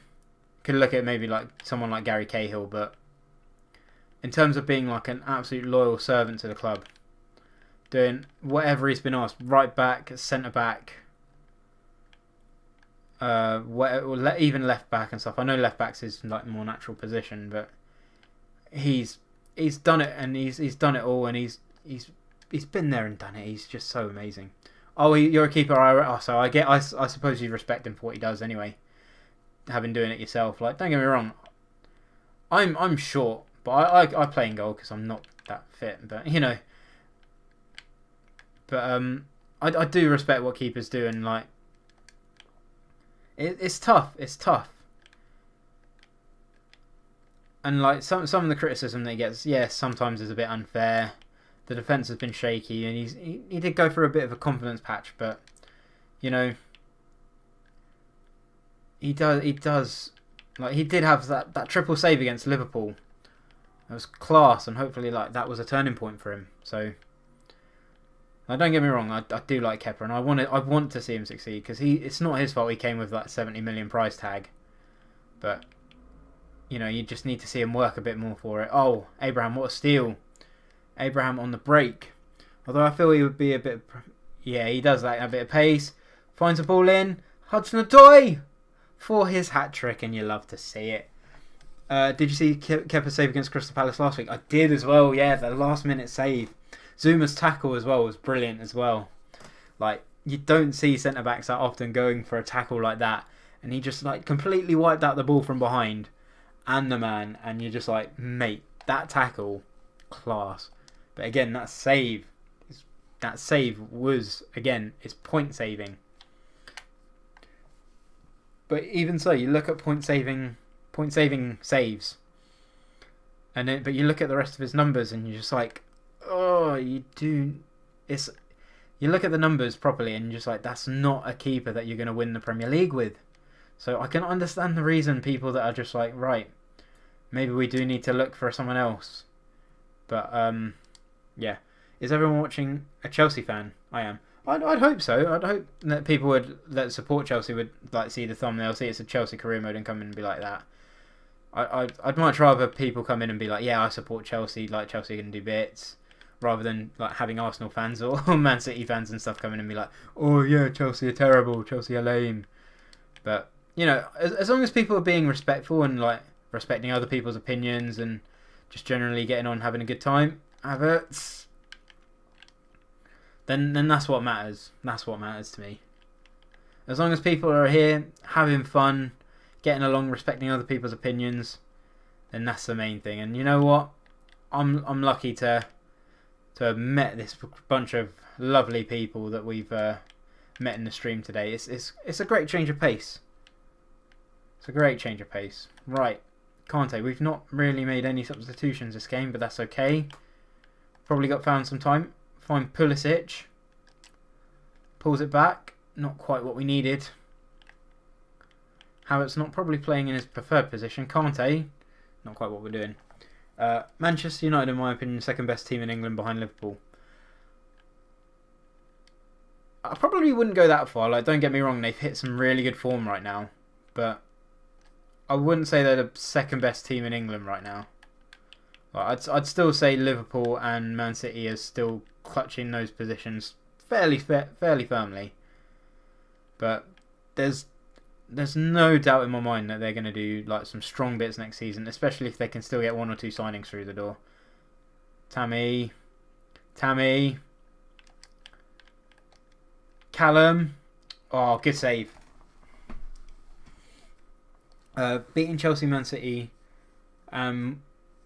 look at maybe like someone like Gary Cahill, but in terms of being like an absolute loyal servant to the club, doing whatever he's been asked, right back, centre back, even left back and stuff. I know left back's his like more natural position, but he's done it, and he's done it all, and he's been there and done it. He's just so amazing. Oh, you're a keeper. So I suppose you respect him for what he does anyway, having doing it yourself. Like, don't get me wrong, I'm short, but I play in goal because I'm not that fit. But you know, but I do respect what keepers do, and like it's tough. It's tough. And like some of the criticism that he gets, yes, sometimes is a bit unfair. The defence has been shaky, and he did go through a bit of a confidence patch, but you know, he does like he did have that triple save against Liverpool. That was class, and hopefully like that was a turning point for him. So now, don't get me wrong, I do like Kepa, and I want to see him succeed, because it's not his fault he came with that 70 million price tag, but you know, you just need to see him work a bit more for it. Oh, Abraham, what a steal. Abraham on the break. Although I feel he would be a bit... Yeah, he does like a bit of pace. Finds the ball in. Hudson-Odoi for his hat-trick, and you love to see it. Did you see Kepa save against Crystal Palace last week? I did as well, yeah. The last-minute save. Zuma's tackle as well was brilliant as well. Like, you don't see centre-backs that often going for a tackle like that. And he just like completely wiped out the ball from behind. And the man, and you're just like, mate, that tackle, class. But again, that save was, again, it's point saving. But even so, you look at point saving saves, and then but you look at the rest of his numbers, and you're just like, oh, you look at the numbers properly, and you're just like, that's not a keeper that you're going to win the Premier League with. So I can understand the reason people that are just like, right, maybe we do need to look for someone else. But yeah, is everyone watching a Chelsea fan? I am. I'd hope so. I'd hope that people that support Chelsea would like see the thumbnail, see it's a Chelsea career mode, and come in and be like that. I'd much rather people come in and be like, yeah, I support Chelsea, like Chelsea can do bits, rather than like having Arsenal fans or Man City fans and stuff come in and be like, oh yeah, Chelsea are terrible, Chelsea are lame. But you know, as long as people are being respectful and like respecting other people's opinions and just generally getting on, having a good time, Havertz, then that's what matters. That's what matters to me. As long as people are here having fun, getting along, respecting other people's opinions, then that's the main thing. And you know what? I'm lucky to have met this bunch of lovely people that we've met in the stream today. It's a great change of pace. It's a great change of pace. Right. Kante. We've not really made any substitutions this game, but that's okay. Probably found some time. Find Pulisic. Pulls it back. Not quite what we needed. Havertz not probably playing in his preferred position. Kante. Not quite what we're doing. Manchester United, in my opinion, second best team in England behind Liverpool. I probably wouldn't go that far. Like, don't get me wrong, they've hit some really good form right now, but I wouldn't say they're the second best team in England right now. Like, I'd still say Liverpool and Man City are still clutching those positions fairly firmly, but there's no doubt in my mind that they're going to do like some strong bits next season, especially if they can still get one or two signings through the door. Tammy. Callum. Oh, good save. Beating Chelsea, Man City, and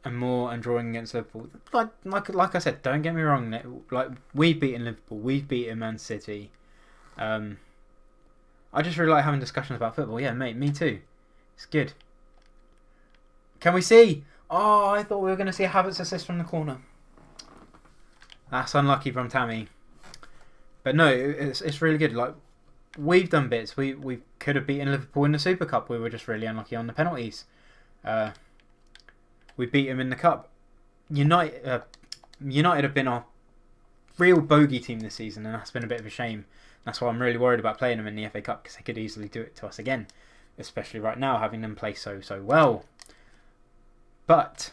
more, and drawing against Liverpool. Like I said, don't get me wrong. Like, we've beaten Liverpool, we've beaten Man City. I just really like having discussions about football. Yeah, mate, me too. It's good. Can we see? Oh, I thought we were going to see a Havertz assist from the corner. That's unlucky from Tammy. But no, it's really good. Like, we've done bits. We could have beaten Liverpool in the Super Cup. We were just really unlucky on the penalties. We beat them in the Cup. United have been our real bogey team this season, and that's been a bit of a shame. That's why I'm really worried about playing them in the FA Cup, because they could easily do it to us again, especially right now, having them play so well. But,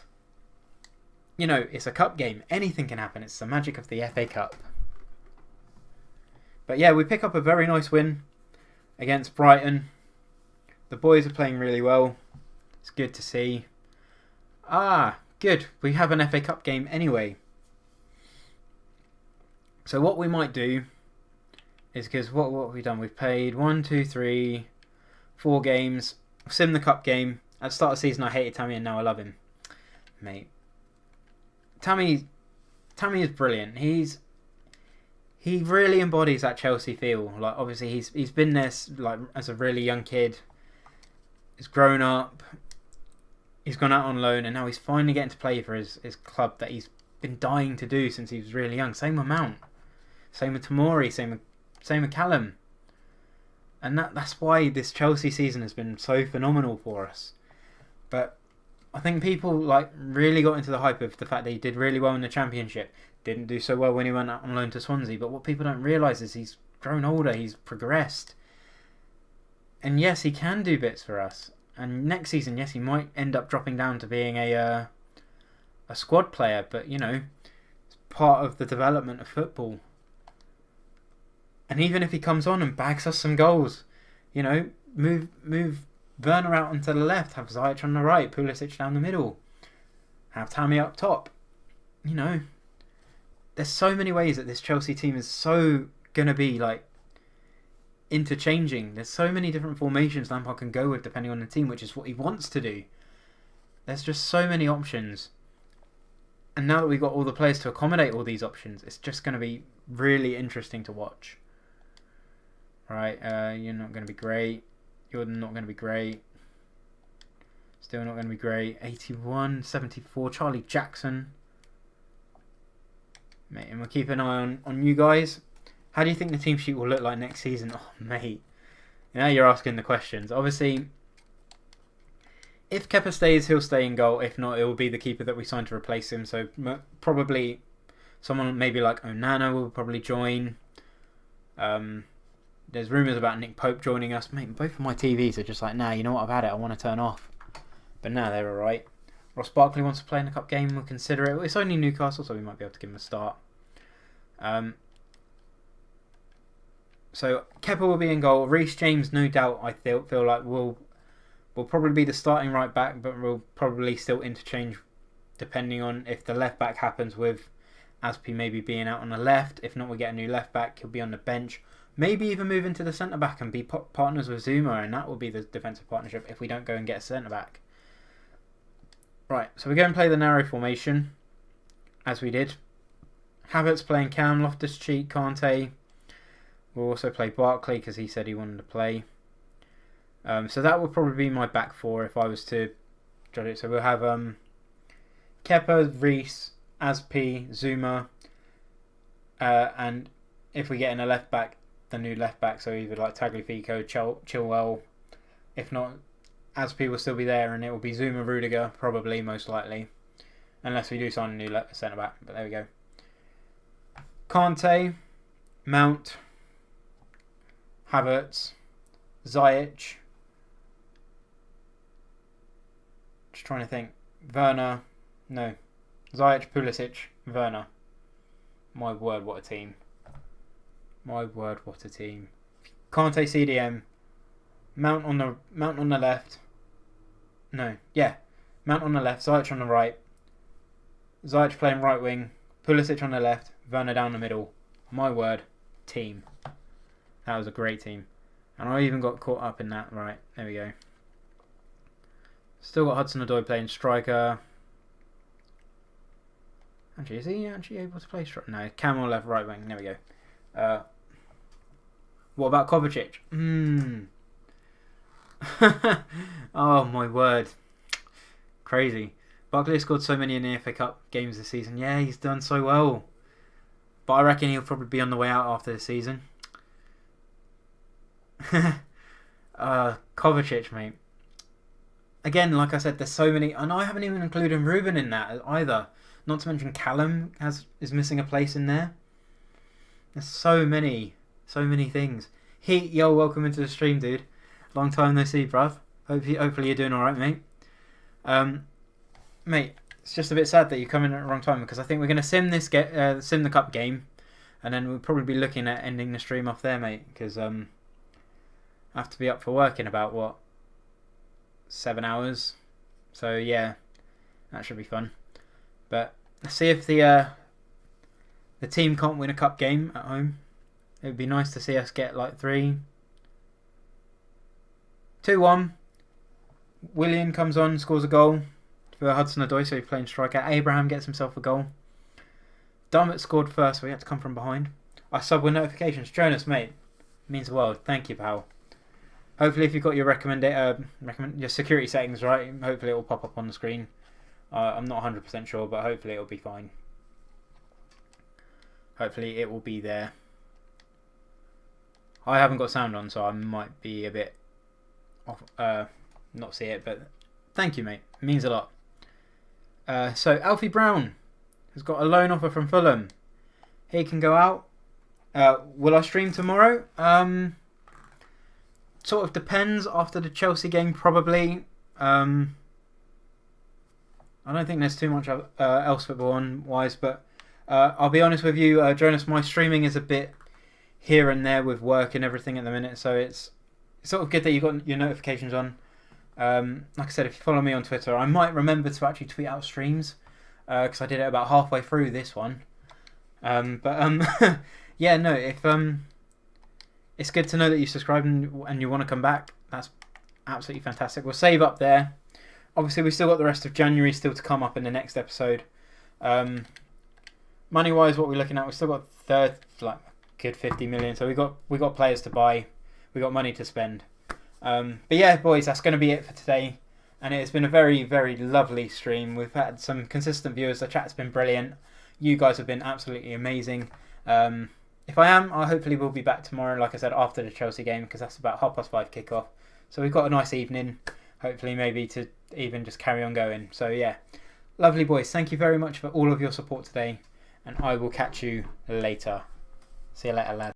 you know, it's a cup game. Anything can happen. It's the magic of the FA Cup. But yeah, we pick up a very nice win against Brighton. The boys are playing really well. It's good to see. Good. We have an FA Cup game anyway. So what we might do is, because what have we done? We've played 1, 2, 3, 4 games. Sim the cup game. At the start of the season I hated Tammy, and now I love him. Mate. Tammy is brilliant. He really embodies that Chelsea feel. Like, obviously he's been there like as a really young kid. He's grown up. He's gone out on loan, and now he's finally getting to play for his club that he's been dying to do since he was really young. Same with Mount. Same with Tomori. Same with Callum. And that's why this Chelsea season has been so phenomenal for us. But I think people like really got into the hype of the fact that he did really well in the Championship. Didn't do so well when he went out on loan to Swansea. But what people don't realise is he's grown older. He's progressed. And yes, he can do bits for us. And next season, yes, he might end up dropping down to being a squad player. But, you know, it's part of the development of football. And even if he comes on and bags us some goals, you know, move Werner out onto the left, have Ziyech on the right, Pulisic down the middle, have Tammy up top. You know, there's so many ways that this Chelsea team is so going to be, like, interchanging. There's so many different formations Lampard can go with depending on the team, which is what he wants to do. There's just so many options. And now that we've got all the players to accommodate all these options, it's just going to be really interesting to watch. Right, you're not going to be great. You're not going to be great. Still not going to be great. 81, 74, Charlie Jackson. Mate, and we'll keep an eye on you guys. How do you think the team sheet will look like next season? Oh, mate. Now you're asking the questions. Obviously, if Kepa stays, he'll stay in goal. If not, it will be the keeper that we signed to replace him. So probably someone maybe like Onana will probably join. There's rumours about Nick Pope joining us. Mate, both of my TVs are just like, nah, you know what, I've had it. I want to turn off. But now they're alright. Ross Barkley wants to play in the cup game. We'll consider it. It's only Newcastle, so we might be able to give him a start. So Kepa will be in goal. Reece James, no doubt, I feel like will probably be the starting right back, but we'll probably still interchange depending on if the left back happens with Aspi maybe being out on the left. If not, we get a new left back. He'll be on the bench. Maybe even move into the centre back and be partners with Zuma, and that will be the defensive partnership if we don't go and get a centre back. Right, so we go and play the narrow formation as we did. Havertz playing Cam, Loftus-Cheek, Kante. We'll also play Barkley because he said he wanted to play. So that would probably be my back four if I was to So we'll have Kepa, Reece, Aspi, Zuma, and if we get in a left back, the new left back, so either like Tagliafico, Chilwell. If not, Aspi will still be there, and it will be Zuma, Rudiger, probably, most likely. Unless we do sign a new centre-back, but there we go. Kante, Mount, Havertz, Ziyech. Just trying to think. Werner. No. Ziyech, Pulisic, Werner. My word, what a team. My word, what a team. Kante, CDM. Mount on the left. No, yeah. Mount on the left, Ziyech on the right. Ziyech playing right wing. Pulisic on the left. Werner down the middle. My word, team. That was a great team. And I even got caught up in that. Right, there we go. Still got Hudson-Odoi playing striker. Actually, is he actually able to play striker? No, Camel left, right wing. There we go. What about Kovacic? Oh my word. Crazy. Barkley scored so many in the FA Cup games this season. Yeah, he's done so well. But I reckon he'll probably be on the way out after the season. Kovacic, mate. Again, like I said, there's so many, and I haven't even included Ruben in that either. Not to mention Callum is missing a place in there. There's so many things. Heat, yo, welcome into the stream, dude. Long time no see, bruv. Hopefully you're doing all right, mate. Mate, it's just a bit sad that you come in at the wrong time, because I think we're going to sim the cup game, and then we'll probably be looking at ending the stream off there, mate, because I have to be up for work in about, what, 7 hours? So yeah, that should be fun. But let's see if the team can't win a cup game at home. It would be nice to see us get like 3-2-1. Willian comes on, scores a goal for Hudson-Odoi, so he's playing striker. Abraham gets himself a goal. Dermot scored first, so he had to come from behind. I sub with notifications. Jonas, mate, means the world. Thank you, pal. Hopefully, if you've got your your security settings right, hopefully it will pop up on the screen. I'm not 100% sure, but hopefully it will be fine. Hopefully it will be there. I haven't got sound on, so I might be a bit off, not see it, but thank you, mate. It means a lot. So Alfie Brown has got a loan offer from Fulham. He can go out. Will I stream tomorrow? Sort of depends. After the Chelsea game, probably. I don't think there's too much else football on wise, but I'll be honest with you, Jonas. My streaming is a bit here and there with work and everything at the minute, so it's sort of good that you got your notifications on. Like I said, if you follow me on Twitter, I might remember to actually tweet out streams because I did it about halfway through this one. Yeah, no, if it's good to know that you subscribed and you want to come back. That's absolutely fantastic. We'll save up there. Obviously, we've still got the rest of January still to come up in the next episode. Money-wise, what we're looking at, we've still got like good 50 million. So we got players to buy. We got money to spend. But yeah, boys, that's going to be it for today. And it's been a very, very lovely stream. We've had some consistent viewers. The chat's been brilliant. You guys have been absolutely amazing. If I hopefully will be back tomorrow, like I said, after the Chelsea game, because that's about 5:30 kickoff. So we've got a nice evening, hopefully maybe to even just carry on going. So yeah, lovely boys. Thank you very much for all of your support today, and I will catch you later. See you later, lads.